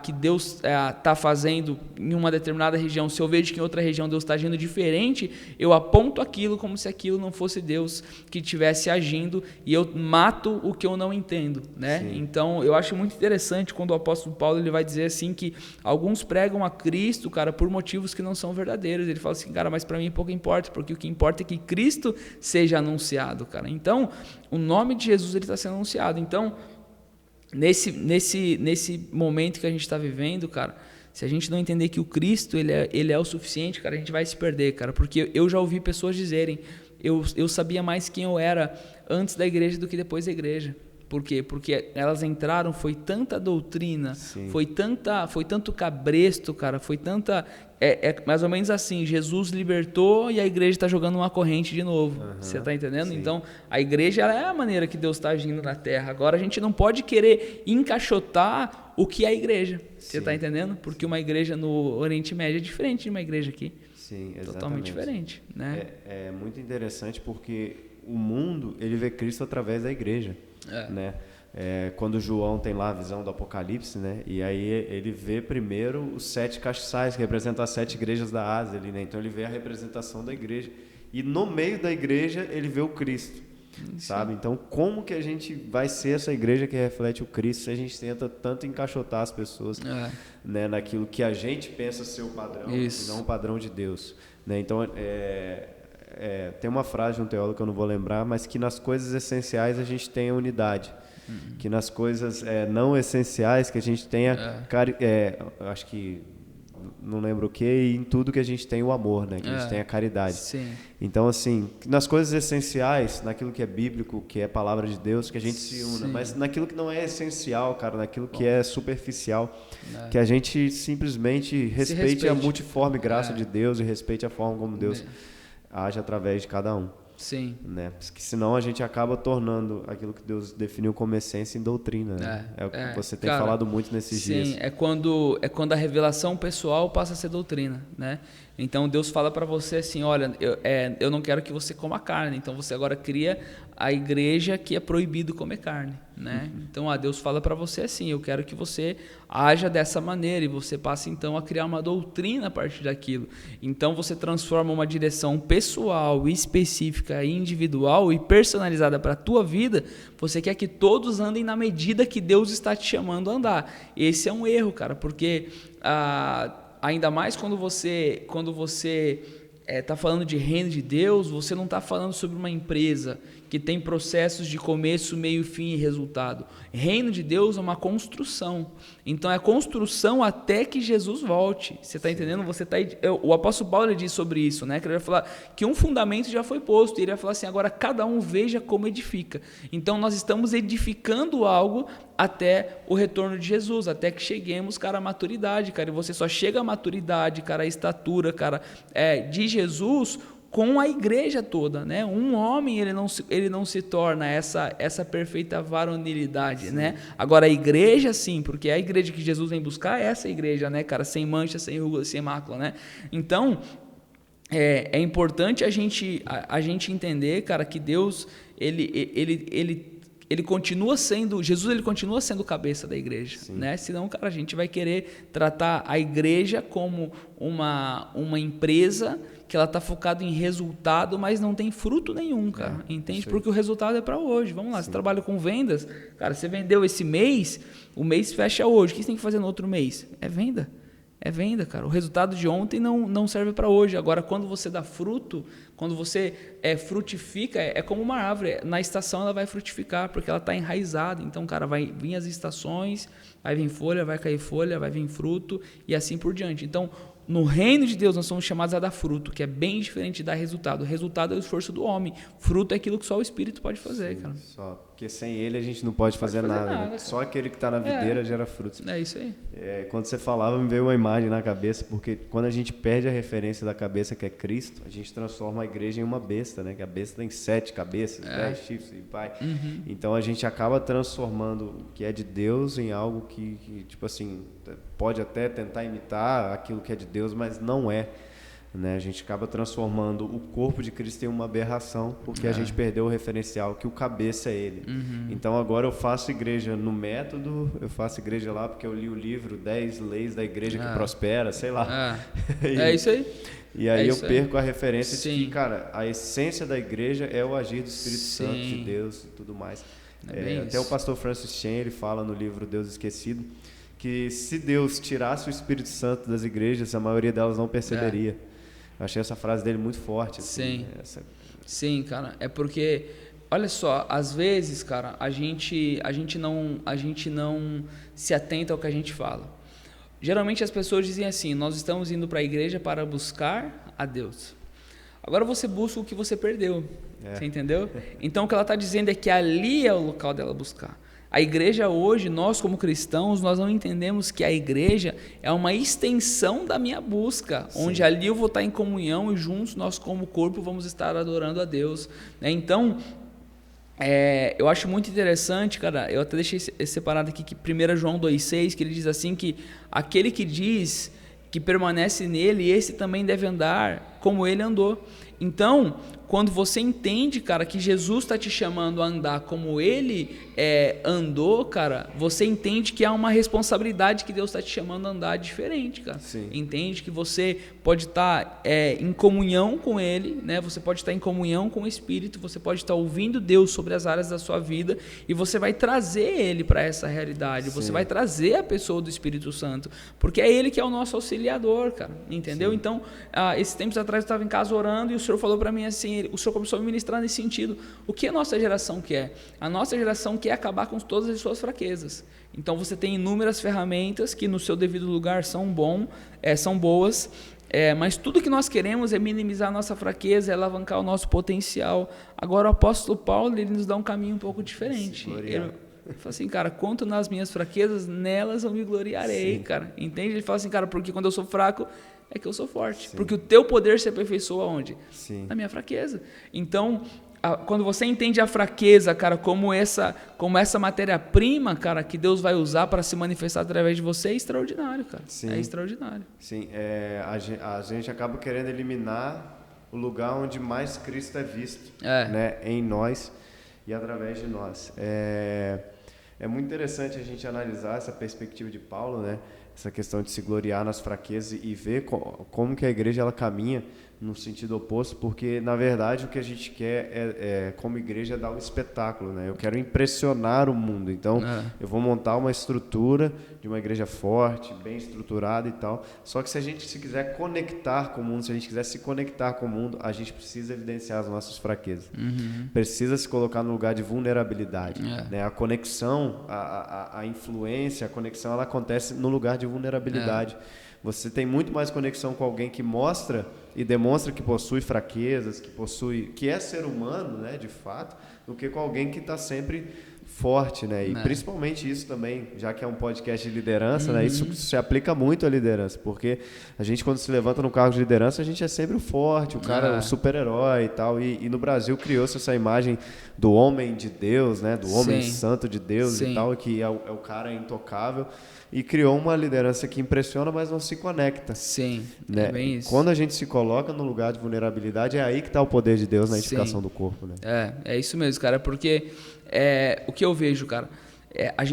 Speaker 2: que Deus está fazendo em uma determinada região, se eu vejo que em outra região Deus está agindo diferente, eu aponto aquilo como se aquilo não fosse Deus que estivesse agindo, e eu mato o que eu não entendo, né?
Speaker 1: Sim.
Speaker 2: Então eu acho muito interessante quando o apóstolo Paulo ele vai dizer assim que alguns pregam a Cristo, cara, por motivos que não são verdadeiros. Ele fala assim, cara, mas para mim pouco importa, porque o que importa é que Cristo seja anunciado, cara. Então, o nome de Jesus ele está sendo anunciado. Então, nesse momento que a gente está vivendo, cara, se a gente não entender que o Cristo ele é o suficiente, cara, a gente vai se perder, cara, porque eu já ouvi pessoas dizerem, eu sabia mais quem eu era antes da igreja do que depois da igreja. Por quê? Porque elas entraram, foi tanta doutrina, foi tanto cabresto, cara, foi tanta... mais ou menos assim, Jesus libertou e a igreja está jogando uma corrente de novo. Você está entendendo?
Speaker 1: Sim.
Speaker 2: Então, a igreja ela é a maneira que Deus está agindo na terra. Agora, a gente não pode querer encaixotar o que é a igreja. Você está entendendo? Porque uma igreja no Oriente Médio é diferente de uma igreja aqui.
Speaker 1: Sim, exatamente.
Speaker 2: Totalmente diferente, né?
Speaker 1: É muito interessante porque o mundo, ele vê Cristo através da igreja, né? Quando João tem lá a visão do Apocalipse, né? E aí ele vê primeiro os 7 castiçais, que representam as 7 igrejas da Ásia ali, né? Então ele vê a representação da igreja. E no meio da igreja ele vê o Cristo, sabe? Então como que a gente vai ser essa igreja que reflete o Cristo se a gente tenta tanto encaixotar as pessoas, né? Naquilo que a gente pensa ser o padrão e não o padrão de Deus, né? Então tem uma frase de um teólogo que eu não vou lembrar, mas que nas coisas essenciais a gente tenha unidade, que nas coisas não essenciais que a gente tenha, acho que não lembro o que, e em tudo que a gente tem o amor, né? Que a gente tenha caridade.
Speaker 2: Sim.
Speaker 1: Então, assim, nas coisas essenciais, naquilo que é bíblico, que é palavra de Deus, que a gente se una, mas naquilo que não é essencial, cara, naquilo que é superficial, que a gente simplesmente respeite a multiforme graça de Deus e respeite a forma como Deus age através de cada um.
Speaker 2: Sim.
Speaker 1: Né? Porque senão a gente acaba tornando aquilo que Deus definiu como essência em doutrina. Né? É o que você tem falado muito nesses dias.
Speaker 2: Sim, é quando a revelação pessoal passa a ser doutrina, né? Então Deus fala para você assim, olha, eu não quero que você coma carne, então você agora cria a igreja que é proibido comer carne, né? Então Deus fala para você assim, eu quero que você haja dessa maneira, e você passa então a criar uma doutrina a partir daquilo. Então você transforma uma direção pessoal, específica, individual e personalizada para a tua vida. Você quer que todos andem na medida que Deus está te chamando a andar. Esse é um erro, cara, porque ainda mais quando você está falando de reino de Deus, você não está falando sobre uma empresa que tem processos de começo, meio, fim e resultado. Reino de Deus é uma construção. Então é construção até que Jesus volte. Você está entendendo? O apóstolo Paulo ele diz sobre isso, né? Que ele vai falar que um fundamento já foi posto. E ele vai falar assim, agora cada um veja como edifica. Então nós estamos edificando algo até o retorno de Jesus, até que cheguemos, cara, à maturidade, cara. E você só chega à maturidade, cara, à estatura, cara, de Jesus com a igreja toda, né? Um homem, ele não se torna essa perfeita varonilidade, né? Agora a igreja sim, porque é a igreja que Jesus vem buscar, é essa igreja, né, cara, sem mancha, sem ruga, sem mácula, né? Então, é importante a gente entender, cara, que Deus, ele Jesus ele continua sendo o cabeça da igreja, né? Senão, cara, a gente vai querer tratar a igreja como uma empresa que ela está focada em resultado, mas não tem fruto nenhum, cara, entende? Porque o resultado é para hoje. Vamos lá, você trabalha com vendas, cara, você vendeu esse mês, o mês fecha hoje, o que você tem que fazer no outro mês? É venda. É venda, cara. O resultado de ontem não serve para hoje. Agora, quando você dá fruto, quando você frutifica, é como uma árvore. Na estação ela vai frutificar, porque ela está enraizada. Então, cara, vai vir as estações, vai vir folha, vai cair folha, vai vir fruto e assim por diante. Então, no reino de Deus, nós somos chamados a dar fruto, que é bem diferente de dar resultado. O resultado é o esforço do homem. Fruto é aquilo que só o Espírito pode fazer, cara.
Speaker 1: Só, porque sem ele a gente não pode fazer nada. Né? Só aquele que está na videira gera frutos.
Speaker 2: É isso aí.
Speaker 1: Quando você falava, me veio uma imagem na cabeça, porque quando a gente perde a referência da cabeça, que é Cristo, a gente transforma a igreja em uma besta, né? Que a besta tem 7 cabeças, 10 chifres e pai. Então a gente acaba transformando o que é de Deus em algo que tipo assim, pode até tentar imitar aquilo que é de Deus, mas não é. Né? A gente acaba transformando o corpo de Cristo em uma aberração, porque a gente perdeu o referencial, que o cabeça é ele. Então agora eu faço igreja no método, eu faço igreja lá porque eu li o livro 10 leis da igreja que prospera, sei lá.
Speaker 2: É isso aí.
Speaker 1: E aí eu perco a referência de que, cara, a essência da igreja é o agir do Espírito Santo de Deus e tudo mais. Até o pastor Francis Chan, ele fala no livro Deus Esquecido, que se Deus tirasse o Espírito Santo das igrejas, a maioria delas não perceberia. Eu achei essa frase dele muito forte. Assim,
Speaker 2: Sim, cara. É porque, olha só, às vezes, cara, a gente não se atenta ao que a gente fala. Geralmente as pessoas dizem assim: nós estamos indo para a igreja para buscar a Deus. Agora você busca o que você perdeu. Você entendeu? Então o que ela está dizendo é que ali é o local dela buscar. A igreja hoje, nós como cristãos, nós não entendemos que a igreja é uma extensão da minha busca, onde ali eu vou estar em comunhão e juntos nós como corpo vamos estar adorando a Deus. Então, eu acho muito interessante, cara, eu até deixei separado aqui que 1 João 2,6, que ele diz assim que aquele que diz que permanece nele, esse também deve andar como ele andou. Então, quando você entende, cara, que Jesus está te chamando a andar como ele andou, cara, você entende que há uma responsabilidade que Deus está te chamando a andar diferente, cara. Entende que você pode estar em comunhão com ele, né? Você pode estar em comunhão com o Espírito, você pode estar ouvindo Deus sobre as áreas da sua vida e você vai trazer ele para essa realidade, você vai trazer a pessoa do Espírito Santo, porque é ele que é o nosso auxiliador, cara, entendeu? Então, esses tempos atrás eu estava em casa orando e o Senhor falou para mim assim, o Senhor começou a me ministrar nesse sentido. O que a nossa geração quer? A nossa geração quer acabar com todas as suas fraquezas. Então você tem inúmeras ferramentas que no seu devido lugar são boas, mas tudo que nós queremos é minimizar a nossa fraqueza, é alavancar o nosso potencial. Agora o apóstolo Paulo, ele nos dá um caminho um pouco diferente. Ele fala assim, cara, quanto nas minhas fraquezas, nelas eu me gloriarei, cara. Entende? Ele fala assim, cara, porque quando eu sou fraco, é que eu sou forte. Porque o teu poder se aperfeiçoa onde? Na minha fraqueza. Então, quando você entende a fraqueza, cara, como essa matéria-prima, cara, que Deus vai usar para se manifestar através de você, é extraordinário, cara. É extraordinário.
Speaker 1: Sim, a gente acaba querendo eliminar o lugar onde mais Cristo é visto, né, em nós e através de nós. É muito interessante a gente analisar essa perspectiva de Paulo, né? Essa questão de se gloriar nas fraquezas e ver como que a igreja ela caminha no sentido oposto, porque na verdade o que a gente quer como igreja é dar um espetáculo, né? Eu quero impressionar o mundo, então eu vou montar uma estrutura de uma igreja forte, bem estruturada e tal, só que se a gente quiser conectar com o mundo, se a gente quiser se conectar com o mundo, a gente precisa evidenciar as nossas fraquezas, precisa se colocar no lugar de vulnerabilidade, né? A conexão, a influência, a conexão, ela acontece no lugar de vulnerabilidade. Você tem muito mais conexão com alguém que mostra e demonstra que possui fraquezas, que é ser humano, né, de fato, do que com alguém que está sempre forte, né? E principalmente isso também, já que é um podcast de liderança, né, isso se aplica muito à liderança, porque a gente quando se levanta no cargo de liderança, a gente é sempre o forte, o cara, o super-herói e tal, e no Brasil criou-se essa imagem do homem de Deus, né, do homem santo de Deus e tal, que é o cara intocável. E criou uma liderança que impressiona, mas não se conecta. Né?
Speaker 2: É bem isso.
Speaker 1: Quando a gente se coloca no lugar de vulnerabilidade, é aí que está o poder de Deus na edificação do corpo. Né?
Speaker 2: É isso mesmo, cara, porque o que eu vejo, cara, a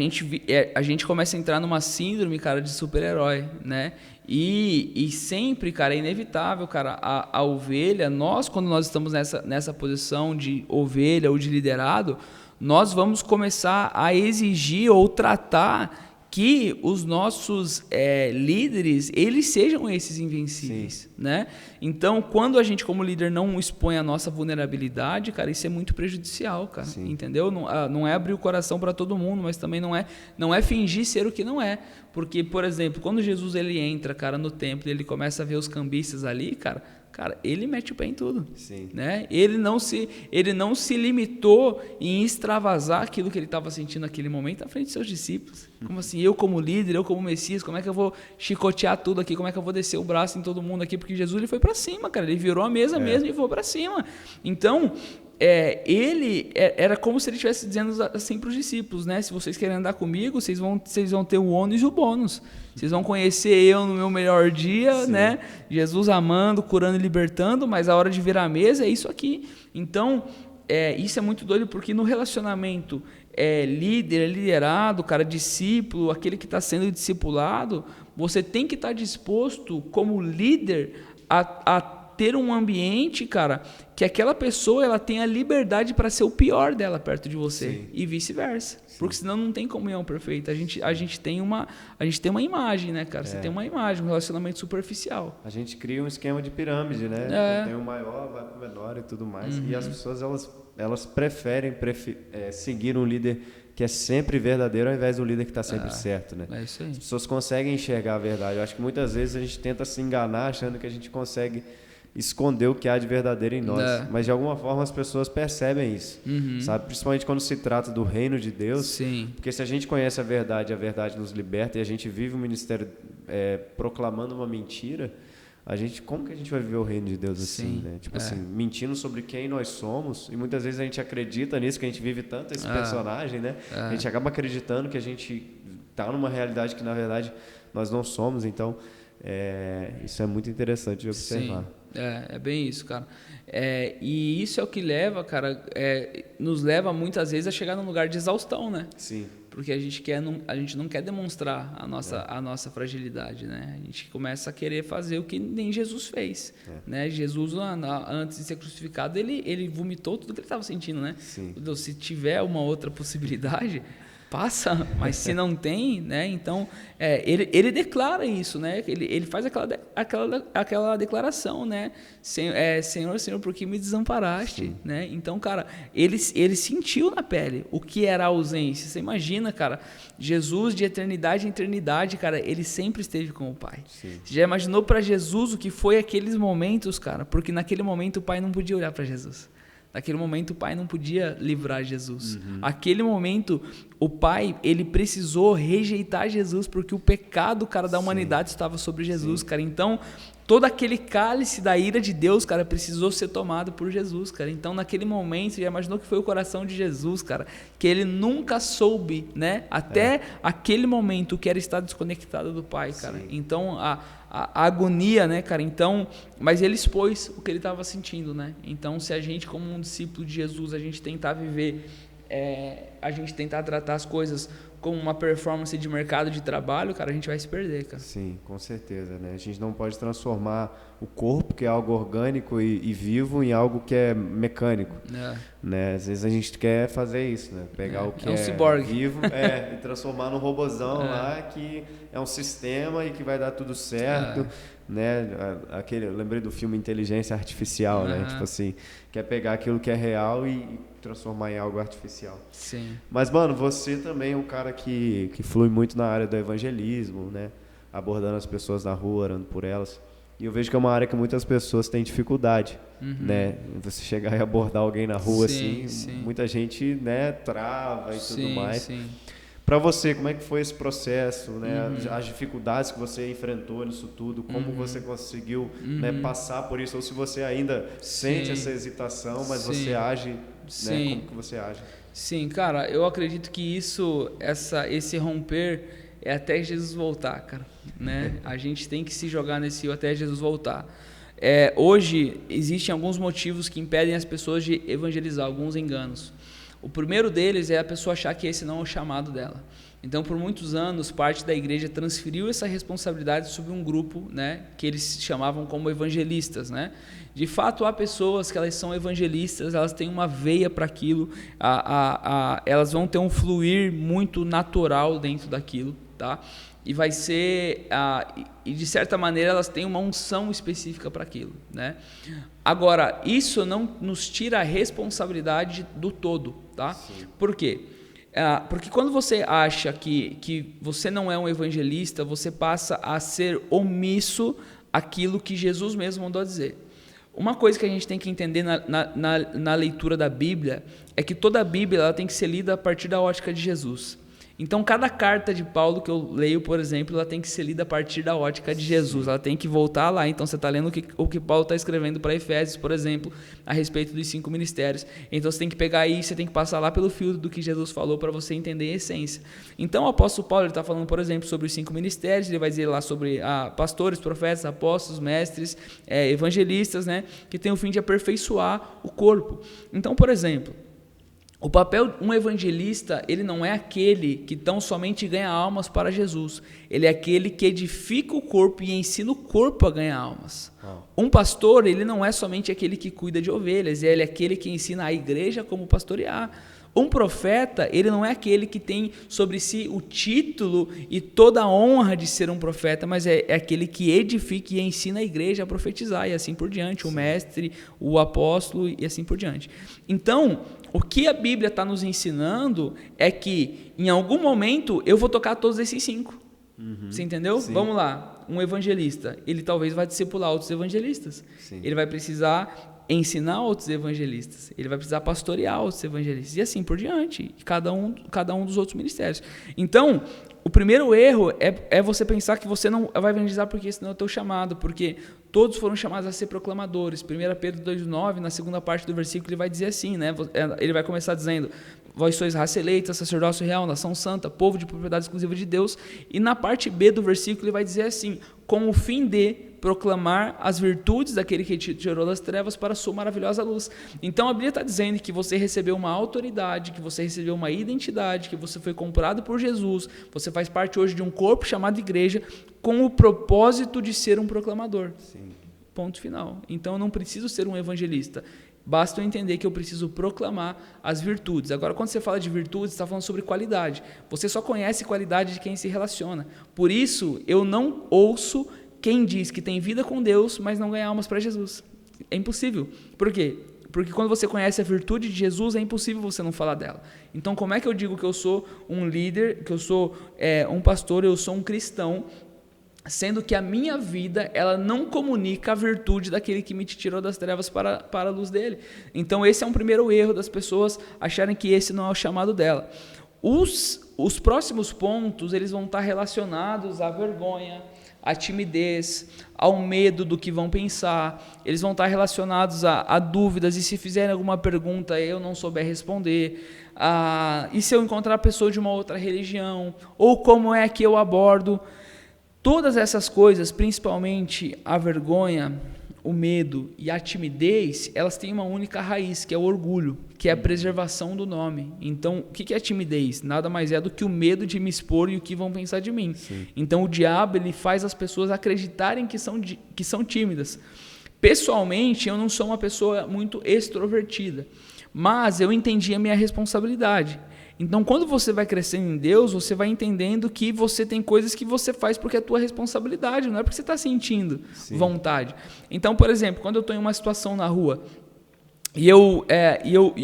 Speaker 2: gente começa a entrar numa síndrome, cara, de super-herói, né? E sempre, cara, é inevitável, cara, a ovelha, quando nós estamos nessa posição de ovelha ou de liderado, nós vamos começar a exigir ou tratar que os nossos líderes, eles sejam esses invencíveis, né? Então, quando a gente como líder não expõe a nossa vulnerabilidade, cara, isso é muito prejudicial, cara, entendeu? Não é abrir o coração para todo mundo, mas também não é fingir ser o que não é, porque, por exemplo, quando Jesus ele entra, cara, no templo, ele começa a ver os cambistas ali, cara, ele mete o pé em tudo, né? Ele não se limitou em extravasar aquilo que ele estava sentindo naquele momento à frente de seus discípulos. Como assim, eu como líder, eu como Messias, como é que eu vou chicotear tudo aqui? Como é que eu vou descer o braço em todo mundo aqui? Porque Jesus ele foi para cima, cara, ele virou a mesa mesmo e foi para cima. Então, era como se ele estivesse dizendo assim para os discípulos, né? Se vocês querem andar comigo, vocês vão ter o ônus e o bônus. Vocês vão conhecer eu no meu melhor dia, né? Jesus amando, curando e libertando, mas a hora de virar a mesa é isso aqui. Então, isso é muito doido, porque no relacionamento líder, liderado, cara, discípulo, aquele que está sendo discipulado, você tem que estar disposto como líder a ter um ambiente, cara, que aquela pessoa ela tenha liberdade para ser o pior dela perto de você e vice-versa, porque senão não tem comunhão perfeita. A gente tem uma imagem, né, cara? Você tem uma imagem, um relacionamento superficial.
Speaker 1: A gente cria um esquema de pirâmide, né? Então, tem o maior, vai pro menor e tudo mais. E as pessoas elas preferem seguir um líder que é sempre verdadeiro ao invés do líder que está sempre certo, né?
Speaker 2: É isso aí.
Speaker 1: As pessoas conseguem enxergar a verdade. Eu acho que muitas vezes a gente tenta se enganar achando que a gente consegue esconder o que há de verdadeiro em nós, mas de alguma forma as pessoas percebem isso, sabe? Principalmente quando se trata do reino de Deus, porque se a gente conhece a verdade nos liberta, e a gente vive o ministério proclamando uma mentira, como que a gente vai viver o reino de Deus assim, né? Tipo assim, mentindo sobre quem nós somos, e muitas vezes a gente acredita nisso, que a gente vive tanto esse personagem, né? A gente acaba acreditando que a gente está numa realidade que na verdade nós não somos. Então isso é muito interessante de observar.
Speaker 2: É bem isso, cara. E isso é o que leva, cara, nos leva muitas vezes a chegar num lugar de exaustão, né? Sim. Porque a gente não quer demonstrar a nossa fragilidade, né? A gente começa a querer fazer o que nem Jesus fez, né? Jesus, antes de ser crucificado, ele vomitou tudo que ele estava sentindo, né? Sim. Então, se tiver uma outra possibilidade, passa, mas se não tem, né? Então, ele declara isso, né? Ele faz aquela declaração, né? Senhor, por que me desamparaste? Né? Então, cara, ele sentiu na pele o que era a ausência. Você imagina, cara, Jesus de eternidade em eternidade, cara, ele sempre esteve com o Pai. Sim. Você já imaginou para Jesus o que foi aqueles momentos, cara? Porque naquele momento o Pai não podia olhar para Jesus. Naquele momento o Pai não podia livrar Jesus. Naquele momento o Pai, ele precisou rejeitar Jesus, porque o pecado, cara, da humanidade estava sobre Jesus, cara. Então, todo aquele cálice da ira de Deus, cara, precisou ser tomado por Jesus, cara. Então, naquele momento, você já imaginou que foi o coração de Jesus, cara, que ele nunca soube, né? Até aquele momento que era estar desconectado do Pai, cara. Sim. Então, a agonia, né, cara? Então, mas ele expôs o que ele estava sentindo, né? Então, se a gente, como um discípulo de Jesus, a gente tentar viver, a gente tentar tratar as coisas como uma performance de mercado de trabalho, cara, a gente vai se perder, cara.
Speaker 1: Sim, com certeza, né? A gente não pode transformar o corpo, que é algo orgânico e vivo, em algo que é mecânico, né? Às vezes a gente quer fazer isso, né? Pegar o que
Speaker 2: um ciborgue
Speaker 1: vivo e transformar num robozão lá que é um sistema e que vai dar tudo certo, né? Eu lembrei do filme Inteligência Artificial, né? Tipo assim, quer pegar aquilo que é real e transformar em algo artificial.
Speaker 2: Sim.
Speaker 1: Mas, mano, você também é um cara que flui muito na área do evangelismo, né? Abordando as pessoas na rua, orando por elas. E eu vejo que é uma área que muitas pessoas têm dificuldade, né? Você chegar e abordar alguém na rua, muita gente, né, trava e tudo mais. Sim. Para você, como é que foi esse processo, né? As dificuldades que você enfrentou nisso tudo, como você conseguiu né, passar por isso, ou se você ainda sente essa hesitação, mas você age, né? Como que você age?
Speaker 2: Sim, cara, eu acredito que esse romper é até Jesus voltar, cara, né? A gente tem que se jogar nesse rio até Jesus voltar. Hoje existem alguns motivos que impedem as pessoas de evangelizar, alguns enganos. O primeiro deles é a pessoa achar que esse não é o chamado dela. Então, por muitos anos, parte da igreja transferiu essa responsabilidade sobre um grupo, né, que eles chamavam como evangelistas, né? De fato, há pessoas que elas são evangelistas, elas têm uma veia para aquilo, elas vão ter um fluir muito natural dentro daquilo, tá? E vai ser, e de certa maneira elas têm uma unção específica para aquilo, né? Agora, isso não nos tira a responsabilidade do todo, tá? Sim. Por quê? Porque quando você acha que você não é um evangelista, você passa a ser omisso àquilo que Jesus mesmo mandou dizer. Uma coisa que a gente tem que entender na leitura da Bíblia é que toda a Bíblia ela tem que ser lida a partir da ótica de Jesus. Então, cada carta de Paulo que eu leio, por exemplo, ela tem que ser lida a partir da ótica de Jesus. Ela tem que voltar lá. Então, você está lendo o que Paulo está escrevendo para Efésios, por exemplo, a respeito dos 5 ministérios. Então, você tem que pegar aí, você tem que passar lá pelo filtro do que Jesus falou para você entender a essência. Então, o apóstolo Paulo está falando, por exemplo, sobre os 5 ministérios. Ele vai dizer lá sobre pastores, profetas, apóstolos, mestres, evangelistas, né, que tem o fim de aperfeiçoar o corpo. Então, por exemplo, o papel de um evangelista, ele não é aquele que tão somente ganha almas para Jesus. Ele é aquele que edifica o corpo e ensina o corpo a ganhar almas. Um pastor, ele não é somente aquele que cuida de ovelhas, ele é aquele que ensina a igreja como pastorear. Um profeta, ele não é aquele que tem sobre si o título e toda a honra de ser um profeta, mas é aquele que edifica e ensina a igreja a profetizar e assim por diante, o mestre, o apóstolo e assim por diante. Então, o que a Bíblia está nos ensinando é que em algum momento eu vou tocar todos esses 5. Você entendeu? Sim. Vamos lá, um evangelista, ele talvez vai discipular outros evangelistas. Sim. Ele vai precisar ensinar outros evangelistas, ele vai precisar pastorear outros evangelistas e assim por diante, cada um dos outros ministérios. Então, o primeiro erro é você pensar que você não vai evangelizar porque esse não é o teu chamado, porque todos foram chamados a ser proclamadores. 1 Pedro 2,9, na segunda parte do versículo, ele vai dizer assim, né? Ele vai começar dizendo: vós sois raça eleita, sacerdócio real, nação santa, povo de propriedade exclusiva de Deus. E na parte B do versículo ele vai dizer assim: com o fim de proclamar as virtudes daquele que te tirou das trevas para a sua maravilhosa luz. Então a Bíblia está dizendo que você recebeu uma autoridade, que você recebeu uma identidade, que você foi comprado por Jesus, você faz parte hoje de um corpo chamado igreja, com o propósito de ser um proclamador. Sim. Ponto final. Então eu não preciso ser um evangelista. Basta eu entender que eu preciso proclamar as virtudes. Agora, quando você fala de virtudes, você está falando sobre qualidade. Você só conhece qualidade de quem se relaciona. Por isso, eu não ouço quem diz que tem vida com Deus, mas não ganha almas para Jesus. É impossível. Por quê? Porque quando você conhece a virtude de Jesus, é impossível você não falar dela. Então, como é que eu digo que eu sou um líder, que eu sou um pastor, eu sou um cristão, sendo que a minha vida, ela não comunica a virtude daquele que me tirou das trevas para a luz dele? Então, esse é um primeiro erro das pessoas acharem que esse não é o chamado dela. Os próximos pontos, eles vão estar relacionados à vergonha, à timidez, ao medo do que vão pensar, eles vão estar relacionados a dúvidas, e se fizerem alguma pergunta eu não souber responder, e se eu encontrar pessoa de uma outra religião, ou como é que eu abordo. Todas essas coisas, principalmente a vergonha, o medo e a timidez, elas têm uma única raiz, que é o orgulho, que é a preservação do nome. Então, o que é timidez? Nada mais é do que o medo de me expor e o que vão pensar de mim. Sim. Então, o diabo, ele faz as pessoas acreditarem que são tímidas. Pessoalmente, eu não sou uma pessoa muito extrovertida, mas eu entendi a minha responsabilidade. Então, quando você vai crescendo em Deus, você vai entendendo que você tem coisas que você faz porque é tua responsabilidade, não é porque você está sentindo vontade. Então, por exemplo, quando eu estou em uma situação na rua e eu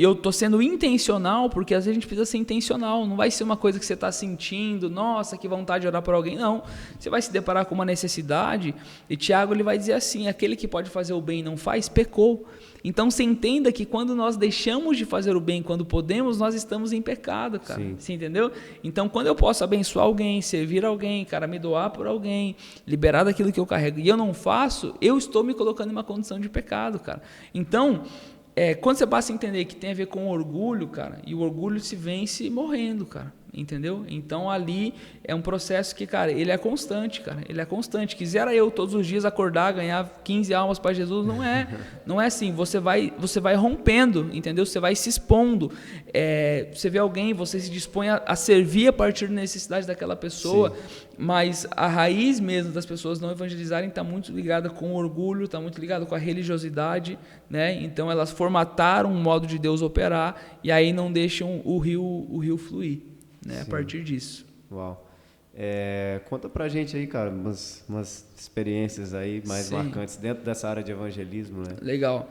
Speaker 2: estou sendo intencional, porque às vezes a gente precisa ser intencional, não vai ser uma coisa que você está sentindo, nossa, que vontade de orar por alguém, não. Você vai se deparar com uma necessidade, e Tiago ele vai dizer assim: aquele que pode fazer o bem e não faz, pecou. Então você entenda que quando nós deixamos de fazer o bem, quando podemos, nós estamos em pecado, cara. Sim. Você entendeu? Então quando eu posso abençoar alguém, servir alguém, cara, me doar por alguém, liberar daquilo que eu carrego, e eu não faço, eu estou me colocando em uma condição de pecado, cara. Então, quando você passa a entender que tem a ver com orgulho, cara, e o orgulho se vence morrendo, cara. entendeu? Então ali é um processo que, cara, ele é constante, cara, ele é constante. Quisera eu todos os dias acordar, ganhar 15 almas para Jesus, não é assim. Você vai rompendo, entendeu? Você vai se expondo. Você vê alguém, você se dispõe a servir a partir da necessidade daquela pessoa. Sim. Mas a raiz mesmo das pessoas não evangelizarem está muito ligada com o orgulho, está muito ligada com a religiosidade, né? Então elas formataram um modo de Deus operar e aí não deixam o rio fluir, né? A partir disso.
Speaker 1: Uau. Conta pra gente aí, cara, umas experiências aí mais Sim. marcantes dentro dessa área de evangelismo, né?
Speaker 2: Legal.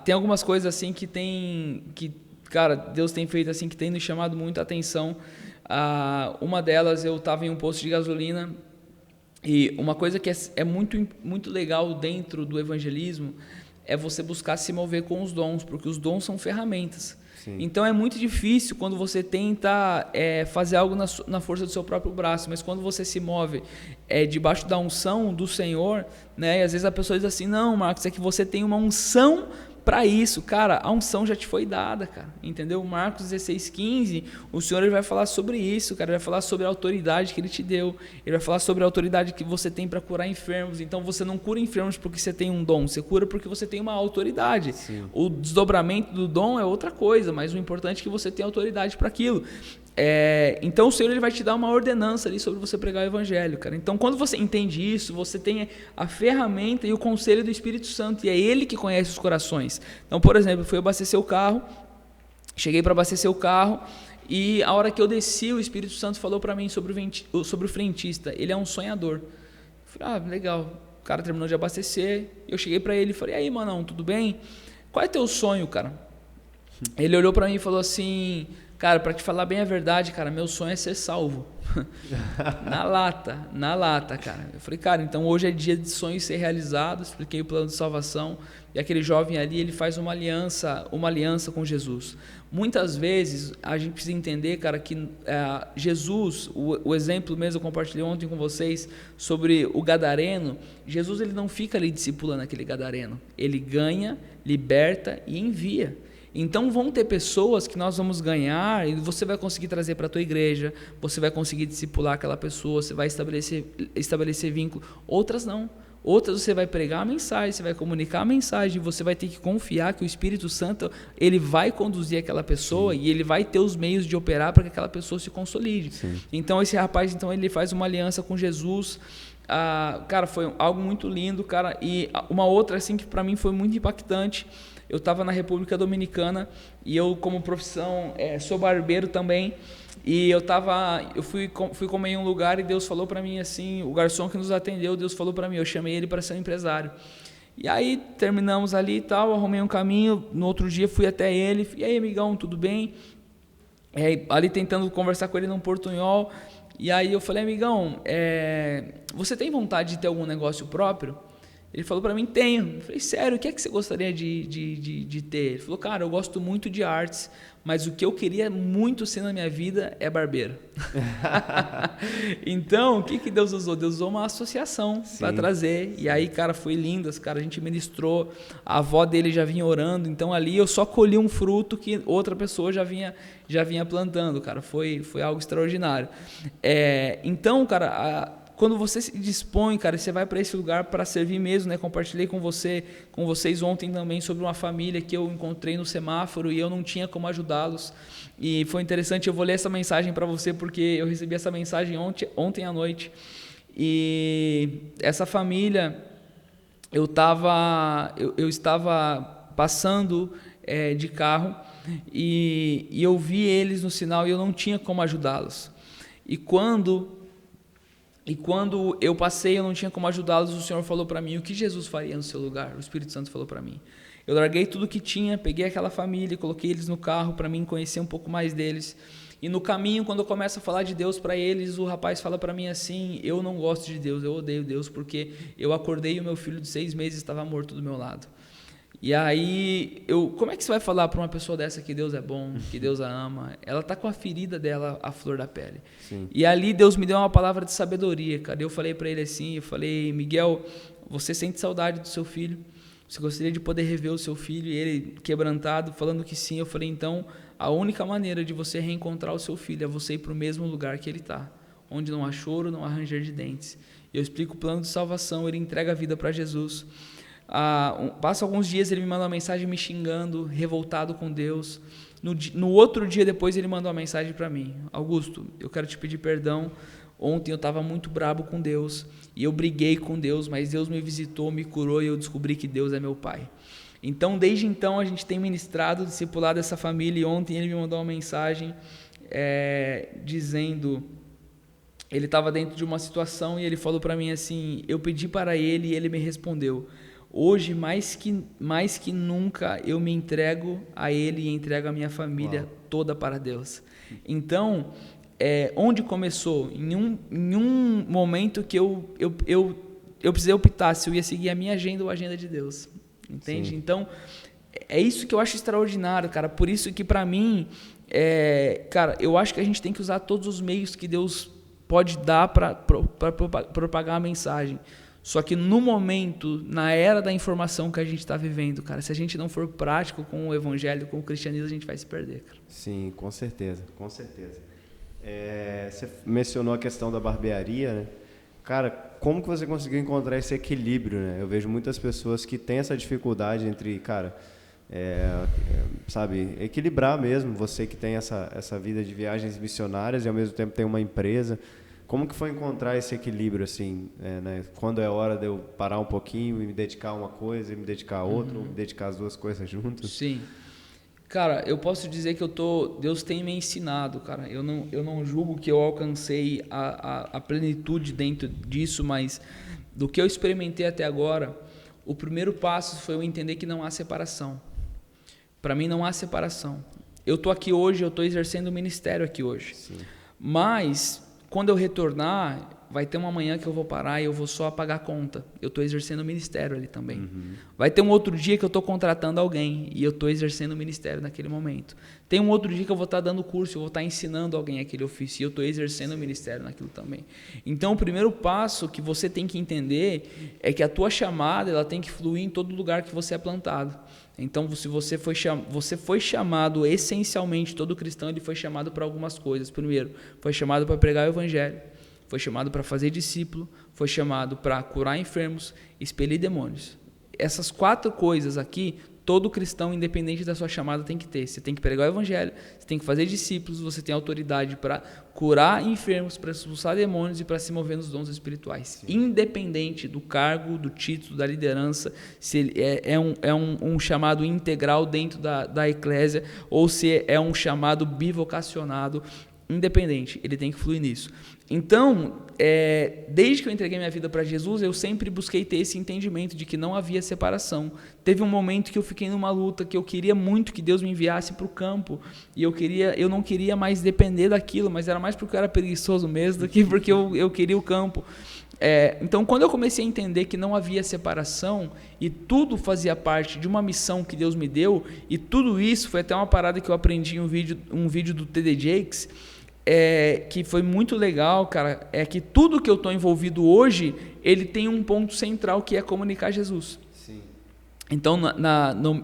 Speaker 2: Tem algumas coisas assim que, cara, Deus tem feito assim que tem nos chamado muito a atenção. Uma delas, eu estava em um posto de gasolina e uma coisa que é muito, muito legal dentro do evangelismo é você buscar se mover com os dons, porque os dons são ferramentas. Sim. Então é muito difícil quando você tenta fazer algo na força do seu próprio braço, mas quando você se move debaixo da unção do Senhor, né, e às vezes a pessoa diz assim, não, Marcos, é que você tem uma unção para isso. Cara, a unção já te foi dada, cara, entendeu? Marcos 16:15, o Senhor ele vai falar sobre isso, cara, ele vai falar sobre a autoridade que ele te deu, ele vai falar sobre a autoridade que você tem para curar enfermos. Então você não cura enfermos porque você tem um dom, você cura porque você tem uma autoridade. Sim. O desdobramento do dom é outra coisa, mas o importante é que você tenha autoridade para aquilo. Então o Senhor ele vai te dar uma ordenança ali sobre você pregar o evangelho, cara. Então quando você entende isso, você tem a ferramenta e o conselho do Espírito Santo, e é Ele que conhece os corações. Então, por exemplo, eu fui abastecer o carro, cheguei para abastecer o carro e a hora que eu desci, o Espírito Santo falou para mim sobre o frentista. Ele é um sonhador. Eu falei, legal. O cara terminou de abastecer, eu cheguei para ele e falei, e aí, manão, tudo bem? Qual é teu sonho, cara? Ele olhou para mim e falou assim, cara, para te falar bem a verdade, cara, meu sonho é ser salvo. Na lata, cara. Eu falei, cara, então hoje é dia de sonho ser realizado. Expliquei o plano de salvação. E aquele jovem ali, ele faz uma aliança com Jesus. Muitas vezes, a gente precisa entender, cara, que Jesus, o exemplo mesmo, eu compartilhei ontem com vocês sobre o gadareno. Jesus, ele não fica ali discipulando aquele gadareno. Ele ganha, liberta e envia. Então vão ter pessoas que nós vamos ganhar e você vai conseguir trazer para a tua igreja, você vai conseguir discipular aquela pessoa, você vai estabelecer vínculo. Outras não. Outras você vai pregar a mensagem, você vai comunicar a mensagem, você vai ter que confiar que o Espírito Santo ele vai conduzir aquela pessoa. Sim. E ele vai ter os meios de operar para que aquela pessoa se consolide. Sim. Então esse rapaz, ele faz uma aliança com Jesus. Cara, foi algo muito lindo, cara. E uma outra assim que para mim foi muito impactante. Eu estava na República Dominicana e eu, como profissão, sou barbeiro também. E eu fui comer em um lugar e Deus falou para mim assim, o garçom que nos atendeu, Deus falou para mim, eu chamei ele para ser um empresário. E aí terminamos ali e tal, arrumei um caminho, no outro dia fui até ele, e aí, amigão, tudo bem? Ali tentando conversar com ele num portunhol, e aí eu falei, amigão, você tem vontade de ter algum negócio próprio? Ele falou para mim, tenho. Eu falei, sério, o que é que você gostaria de ter? Ele falou, cara, eu gosto muito de artes, mas o que eu queria muito ser na minha vida é barbeiro. Então, o que Deus usou? Deus usou uma associação para trazer. E aí, cara, foi lindo. Cara, a gente ministrou, a avó dele já vinha orando. Então, ali eu só colhi um fruto que outra pessoa já vinha plantando, cara. Foi algo extraordinário. Então, cara, quando você se dispõe, cara, você vai para esse lugar para servir mesmo, né? Compartilhei com vocês ontem também sobre uma família que eu encontrei no semáforo e eu não tinha como ajudá-los. E foi interessante, eu vou ler essa mensagem para você porque eu recebi essa mensagem ontem à noite. E essa família, eu estava passando de carro e eu vi eles no sinal e eu não tinha como ajudá-los. E quando eu passei, eu não tinha como ajudá-los, o Senhor falou para mim, o que Jesus faria no seu lugar? O Espírito Santo falou para mim. Eu larguei tudo que tinha, peguei aquela família, coloquei eles no carro para mim conhecer um pouco mais deles. E no caminho, quando eu começo a falar de Deus para eles, o rapaz fala para mim assim, eu não gosto de Deus, eu odeio Deus, porque eu acordei e o meu filho de 6 meses estava morto do meu lado. E aí, como é que você vai falar para uma pessoa dessa que Deus é bom, que Deus a ama? Ela está com a ferida dela, a flor da pele. Sim. E ali Deus me deu uma palavra de sabedoria, cara. Eu falei para ele assim, Miguel, você sente saudade do seu filho? Você gostaria de poder rever o seu filho? E ele, quebrantado, falando que sim. Eu falei, então, a única maneira de você reencontrar o seu filho é você ir para o mesmo lugar que ele está, onde não há choro, não há ranger de dentes. Eu explico o plano de salvação, ele entrega a vida para Jesus. Passa alguns dias, ele me manda uma mensagem me xingando, revoltado com Deus. No outro dia depois, ele mandou uma mensagem para mim: Augusto, eu quero te pedir perdão. Ontem eu estava muito brabo com Deus e eu briguei com Deus, mas Deus me visitou, me curou e eu descobri que Deus é meu Pai. Então, desde então, a gente tem ministrado, discipulado essa família, e ontem ele me mandou uma mensagem dizendo... Ele estava dentro de uma situação e ele falou para mim assim, eu pedi para ele e ele me respondeu: hoje, mais que nunca, eu me entrego a ele e entrego a minha família toda para Deus. Então, onde começou? Em um momento que eu precisei optar se eu ia seguir a minha agenda ou a agenda de Deus. Entende? Sim. Então, é isso que eu acho extraordinário, cara. Por isso que, para mim, cara, eu acho que a gente tem que usar todos os meios que Deus pode dar para propagar a mensagem. Só que no momento, na era da informação que a gente está vivendo, cara, se a gente não for prático com o evangelho, com o cristianismo, a gente vai se perder, cara.
Speaker 1: Sim, com certeza, com certeza. Você mencionou a questão da barbearia, né? Cara, como que você conseguiu encontrar esse equilíbrio, né? Eu vejo muitas pessoas que têm essa dificuldade entre, cara, sabe, equilibrar mesmo, você que tem essa vida de viagens missionárias e ao mesmo tempo tem uma empresa. Como que foi encontrar esse equilíbrio, assim, né? Quando é hora de eu parar um pouquinho e me dedicar a uma coisa e me dedicar a outra, ou me dedicar as duas coisas juntas?
Speaker 2: Sim. Cara, eu posso dizer que Deus tem me ensinado, cara. Eu não julgo que eu alcancei a plenitude dentro disso, mas do que eu experimentei até agora, o primeiro passo foi eu entender que não há separação. Para mim não há separação. Eu estou aqui hoje, eu estou exercendo o ministério aqui hoje. Sim. Mas quando eu retornar, vai ter uma manhã que eu vou parar e eu vou só pagar a conta. Eu estou exercendo o ministério ali também. Uhum. Vai ter um outro dia que eu estou contratando alguém e eu estou exercendo o ministério naquele momento. Tem um outro dia que eu vou estar dando curso, eu vou estar ensinando alguém aquele ofício e eu estou exercendo o ministério naquilo também. Então, o primeiro passo que você tem que entender é que a tua chamada ela tem que fluir em todo lugar que você é plantado. Então, se você foi chamado, essencialmente, todo cristão ele foi chamado para algumas coisas. Primeiro, foi chamado para pregar o evangelho. Foi chamado para fazer discípulo, foi chamado para curar enfermos, expelir demônios. Essas 4 coisas aqui, todo cristão, independente da sua chamada, tem que ter. Você tem que pregar o evangelho, você tem que fazer discípulos, você tem autoridade para curar enfermos, para expulsar demônios e para se mover nos dons espirituais. Sim. Independente do cargo, do título, da liderança, se ele é um chamado integral dentro da eclésia ou se é um chamado bivocacionado, independente, ele tem que fluir nisso. Então, desde que eu entreguei minha vida para Jesus, eu sempre busquei ter esse entendimento de que não havia separação. Teve um momento que eu fiquei numa luta, que eu queria muito que Deus me enviasse para o campo, e eu não queria mais depender daquilo, mas era mais porque eu era preguiçoso mesmo do que porque eu queria o campo. Então, quando eu comecei a entender que não havia separação e tudo fazia parte de uma missão que Deus me deu, e tudo isso foi até uma parada que eu aprendi em um vídeo do T.D. Jakes, que foi muito legal, cara, é que tudo que eu estou envolvido hoje, ele tem um ponto central que é comunicar Jesus. Sim. Então,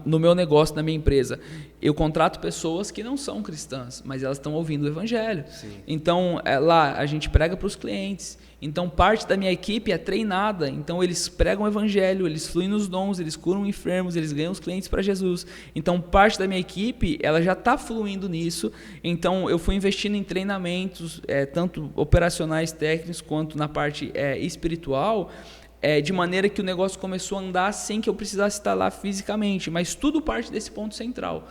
Speaker 2: no meu negócio, na minha empresa, eu contrato pessoas que não são cristãs, mas elas estão ouvindo o evangelho. Sim. Então, lá a gente prega para os clientes. Então, parte da minha equipe é treinada. Então, eles pregam o evangelho, eles fluem nos dons, eles curam enfermos, eles ganham os clientes para Jesus. Então, parte da minha equipe, ela já está fluindo nisso. Então, eu fui investindo em treinamentos, tanto operacionais, técnicos, quanto na parte espiritual, de maneira que o negócio começou a andar sem que eu precisasse estar lá fisicamente. Mas tudo parte desse ponto central.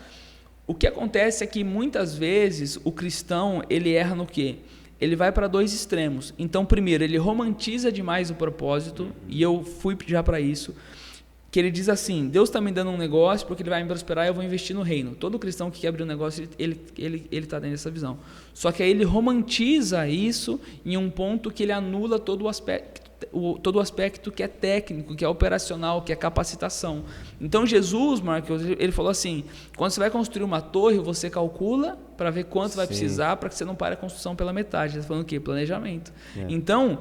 Speaker 2: O que acontece é que, muitas vezes, o cristão, ele erra no quê? Ele vai para 2 extremos. Então, primeiro, ele romantiza demais o propósito, e eu fui já para isso, que ele diz assim, Deus está me dando um negócio porque ele vai me prosperar e eu vou investir no reino. Todo cristão que quer abrir um negócio, ele está dentro dessa visão. Só que aí ele romantiza isso em um ponto que ele anula todo o aspecto que é técnico, que é operacional, que é capacitação. Então Jesus, Marcos, ele falou assim, quando você vai construir uma torre, você calcula para ver quanto vai precisar, para que você não pare a construção pela metade. Ele está falando o quê? Planejamento. Então,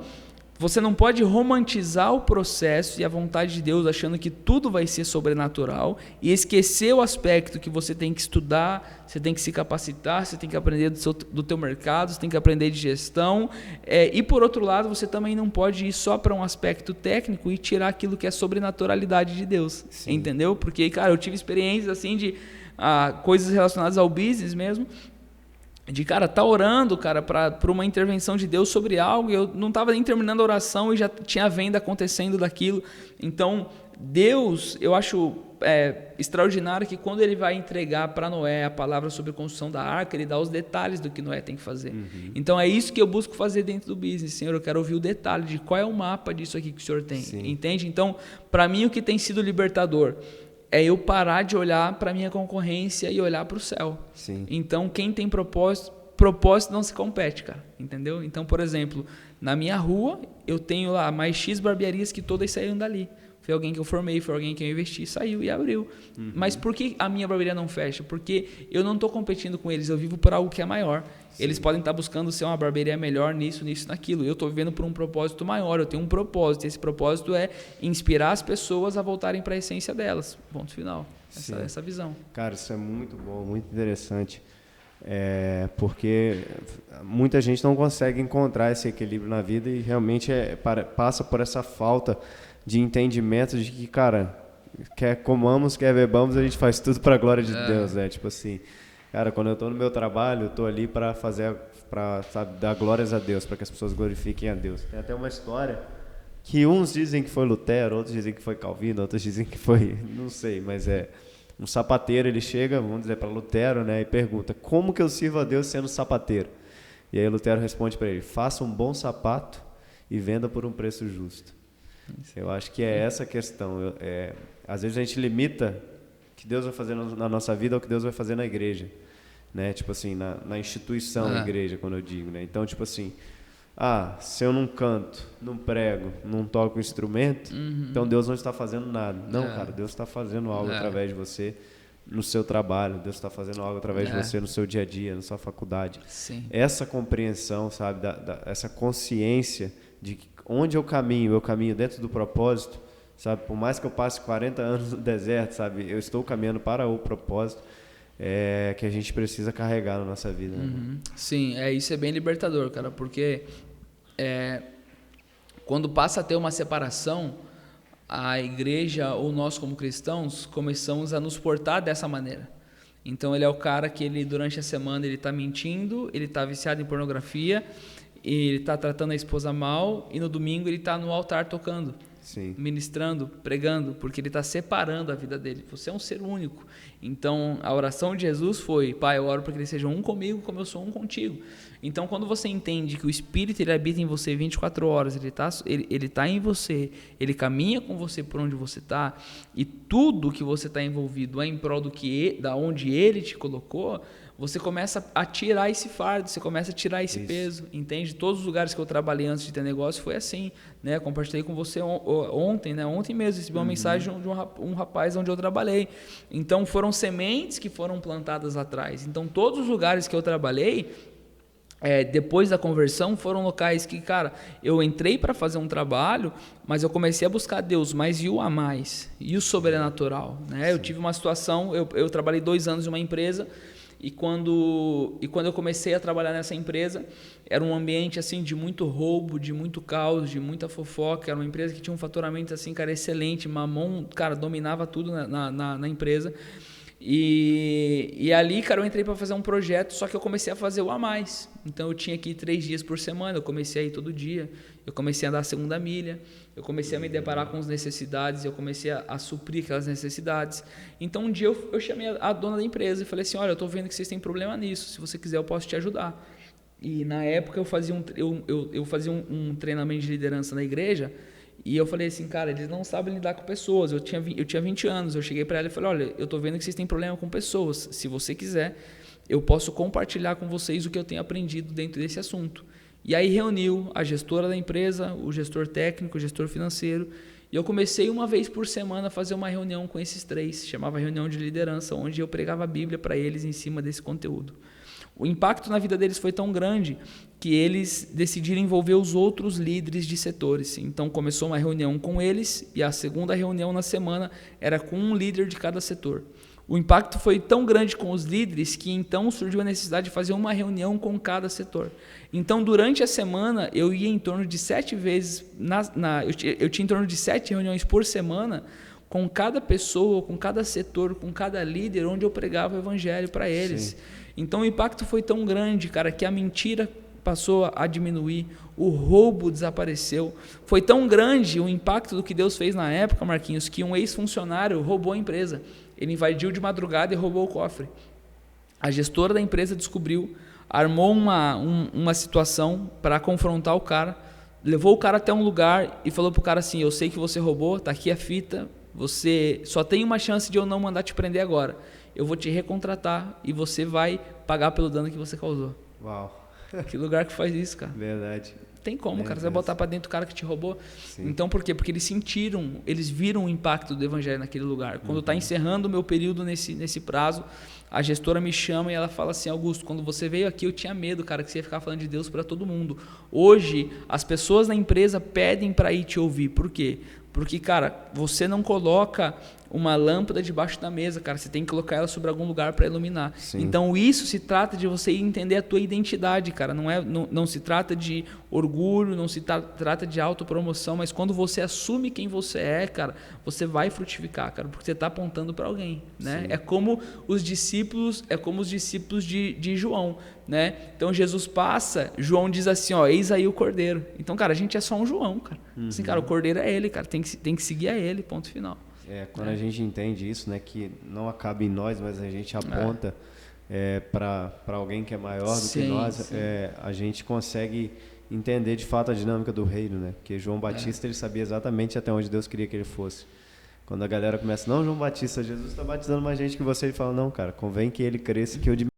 Speaker 2: você não pode romantizar o processo e a vontade de Deus achando que tudo vai ser sobrenatural e esquecer o aspecto que você tem que estudar, você tem que se capacitar, você tem que aprender do teu mercado, você tem que aprender de gestão. E por outro lado, você também não pode ir só para um aspecto técnico e tirar aquilo que é sobrenaturalidade de Deus. Sim. Entendeu? Porque, cara, eu tive experiências assim de coisas relacionadas ao business mesmo, de, cara, tá orando, cara, para uma intervenção de Deus sobre algo, e eu não estava nem terminando a oração e já tinha a venda acontecendo daquilo. Então, Deus, eu acho extraordinário que quando ele vai entregar para Noé a palavra sobre a construção da arca, ele dá os detalhes do que Noé tem que fazer. Uhum. Então, é isso que eu busco fazer dentro do business. Senhor, eu quero ouvir o detalhe de qual é o mapa disso aqui que o Senhor tem. Sim. Entende? Então, para mim, o que tem sido libertador é eu parar de olhar para a minha concorrência e olhar para o céu. Sim. Então, quem tem propósito não se compete, cara. Entendeu? Então, por exemplo, na minha rua, eu tenho lá mais X barbearias que todas saíram dali. Foi alguém que eu formei, foi alguém que eu investi, saiu e abriu. Uhum. Mas por que a minha barbearia não fecha? Porque eu não estou competindo com eles, eu vivo por algo que é maior. Sim. Eles podem estar buscando ser uma barbearia melhor nisso, naquilo. Eu estou vivendo por um propósito maior, eu tenho um propósito. Esse propósito é inspirar as pessoas a voltarem para a essência delas. Ponto final. Essa visão. Cara, isso é muito bom, muito interessante.
Speaker 1: Porque muita gente não consegue encontrar esse equilíbrio na vida e realmente passa por essa falta de entendimento de que, cara, quer comamos, quer bebamos, a gente faz tudo para a glória de Deus, tipo assim, cara, quando eu estou no meu trabalho, eu estou ali para dar glórias a Deus, para que as pessoas glorifiquem a Deus. Tem até uma história que uns dizem que foi Lutero, outros dizem que foi Calvino, outros dizem que foi, não sei, mas um sapateiro, ele chega, vamos dizer, para Lutero, né, e pergunta, como que eu sirvo a Deus sendo sapateiro? E aí Lutero responde para ele, faça um bom sapato e venda por um preço justo. Eu acho que é essa a questão. Às vezes a gente limita o que Deus vai fazer na nossa vida ao que Deus vai fazer na igreja, né? Tipo assim, na instituição igreja, quando eu digo, né? Então, tipo assim, se eu não canto, não prego, não toco instrumento, então Deus não está fazendo nada. Não, cara, Deus está fazendo algo através de você no seu trabalho, Deus está fazendo algo através de você no seu dia a dia, na sua faculdade.
Speaker 2: Sim.
Speaker 1: Essa compreensão, sabe, essa consciência de que onde eu caminho dentro do propósito, sabe? Por mais que eu passe 40 anos no deserto, sabe? Eu estou caminhando para o propósito que a gente precisa carregar na nossa vida. Né?
Speaker 2: Sim, isso é bem libertador, cara, porque quando passa a ter uma separação, a igreja ou nós como cristãos começamos a nos portar dessa maneira. Então ele é o cara que durante a semana ele está mentindo, ele está viciado em pornografia, ele está tratando a esposa mal e no domingo ele está no altar tocando, sim, ministrando, pregando, porque ele está separando a vida dele. Você é um ser único. Então a oração de Jesus foi: Pai, eu oro para que eles sejam um comigo como eu sou um contigo. Então quando você entende que o Espírito ele habita em você 24 horas, ele tá em você, ele caminha com você por onde você está, e tudo que você está envolvido é em prol da onde ele te colocou, você começa a tirar esse fardo, você começa a tirar esse peso, entende? Todos os lugares que eu trabalhei antes de ter negócio foi assim, né? Compartilhei com você ontem, né? Ontem mesmo recebi uma mensagem de um rapaz onde eu trabalhei. Então foram sementes que foram plantadas lá atrás. Então todos os lugares que eu trabalhei, depois da conversão, foram locais que, cara, eu entrei para fazer um trabalho, mas eu comecei a buscar Deus, mas e o a mais? E o sobrenatural, né? Eu tive uma situação, eu trabalhei 2 anos em uma empresa. E quando eu comecei a trabalhar nessa empresa, era um ambiente assim de muito roubo, de muito caos, de muita fofoca. Era uma empresa que tinha um faturamento assim, cara, excelente. Mamon, cara, dominava tudo na empresa. E ali, cara, eu entrei para fazer um projeto, só que eu comecei a fazer o a mais. Então eu tinha que ir 3 dias por semana, eu comecei a ir todo dia, eu comecei a dar a segunda milha, eu comecei a me deparar com as necessidades, eu comecei a suprir aquelas necessidades. Então um dia eu chamei a dona da empresa e falei assim: olha, eu estou vendo que vocês têm problema nisso, se você quiser eu posso te ajudar. E na época eu fazia um treinamento de liderança na igreja. E eu falei assim, cara, eles não sabem lidar com pessoas. Eu tinha 20 anos, eu cheguei para ela e falei: olha, eu estou vendo que vocês têm problema com pessoas. Se você quiser, eu posso compartilhar com vocês o que eu tenho aprendido dentro desse assunto. E aí reuniu a gestora da empresa, o gestor técnico, o gestor financeiro. E eu comecei uma vez por semana a fazer uma reunião com esses 3. Chamava reunião de liderança, onde eu pregava a Bíblia para eles em cima desse conteúdo. O impacto na vida deles foi tão grande que eles decidiram envolver os outros líderes de setores. Então começou uma reunião com eles e a segunda reunião na semana era com um líder de cada setor. O impacto foi tão grande com os líderes que então surgiu a necessidade de fazer uma reunião com cada setor. Então, durante a semana, eu ia em torno de 7 vezes, eu tinha em torno de 7 reuniões por semana com cada pessoa, com cada setor, com cada líder, onde eu pregava o evangelho para eles. Sim. Então, o impacto foi tão grande, cara, que a mentira passou a diminuir, o roubo desapareceu. Foi tão grande o impacto do que Deus fez na época, Marquinhos, que um ex-funcionário roubou a empresa. Ele invadiu de madrugada e roubou o cofre. A gestora da empresa descobriu, armou uma situação para confrontar o cara, levou o cara até um lugar e falou pro cara assim: eu sei que você roubou, tá aqui a fita, você só tem uma chance de eu não mandar te prender agora. Eu vou te recontratar e você vai pagar pelo dano que você causou.
Speaker 1: Uau.
Speaker 2: Que lugar que faz isso, cara?
Speaker 1: Verdade.
Speaker 2: Tem como, cara, você vai botar para dentro o cara que te roubou.
Speaker 1: Sim.
Speaker 2: Então, por quê? Porque eles viram o impacto do evangelho naquele lugar. Quando está encerrando o meu período nesse prazo, a gestora me chama e ela fala assim: Augusto, quando você veio aqui eu tinha medo, cara, que você ia ficar falando de Deus para todo mundo. Hoje, as pessoas na empresa pedem para ir te ouvir. Por quê? Porque, cara, você não coloca uma lâmpada debaixo da mesa, cara. Você tem que colocar ela sobre algum lugar para iluminar. Sim. Então, isso se trata de você entender a tua identidade, cara. Não se trata de orgulho, não se trata de autopromoção, mas quando você assume quem você é, cara, você vai frutificar, cara, porque você está apontando para alguém, né? É como os discípulos de João, né? Então, Jesus passa, João diz assim, ó, eis aí o Cordeiro. Então, cara, a gente é só um João, cara. Assim, cara, o Cordeiro é ele, cara. Tem que seguir a ele, ponto final.
Speaker 1: Quando a gente entende isso, né, que não acaba em nós, mas a gente aponta para alguém que é maior do que nós, a gente consegue entender de fato a dinâmica do reino, né? Porque João Batista ele sabia exatamente até onde Deus queria que ele fosse. Quando a galera começa, não, João Batista, Jesus está batizando mais gente que você, ele fala, não, cara, convém que ele cresça, que eu diminua.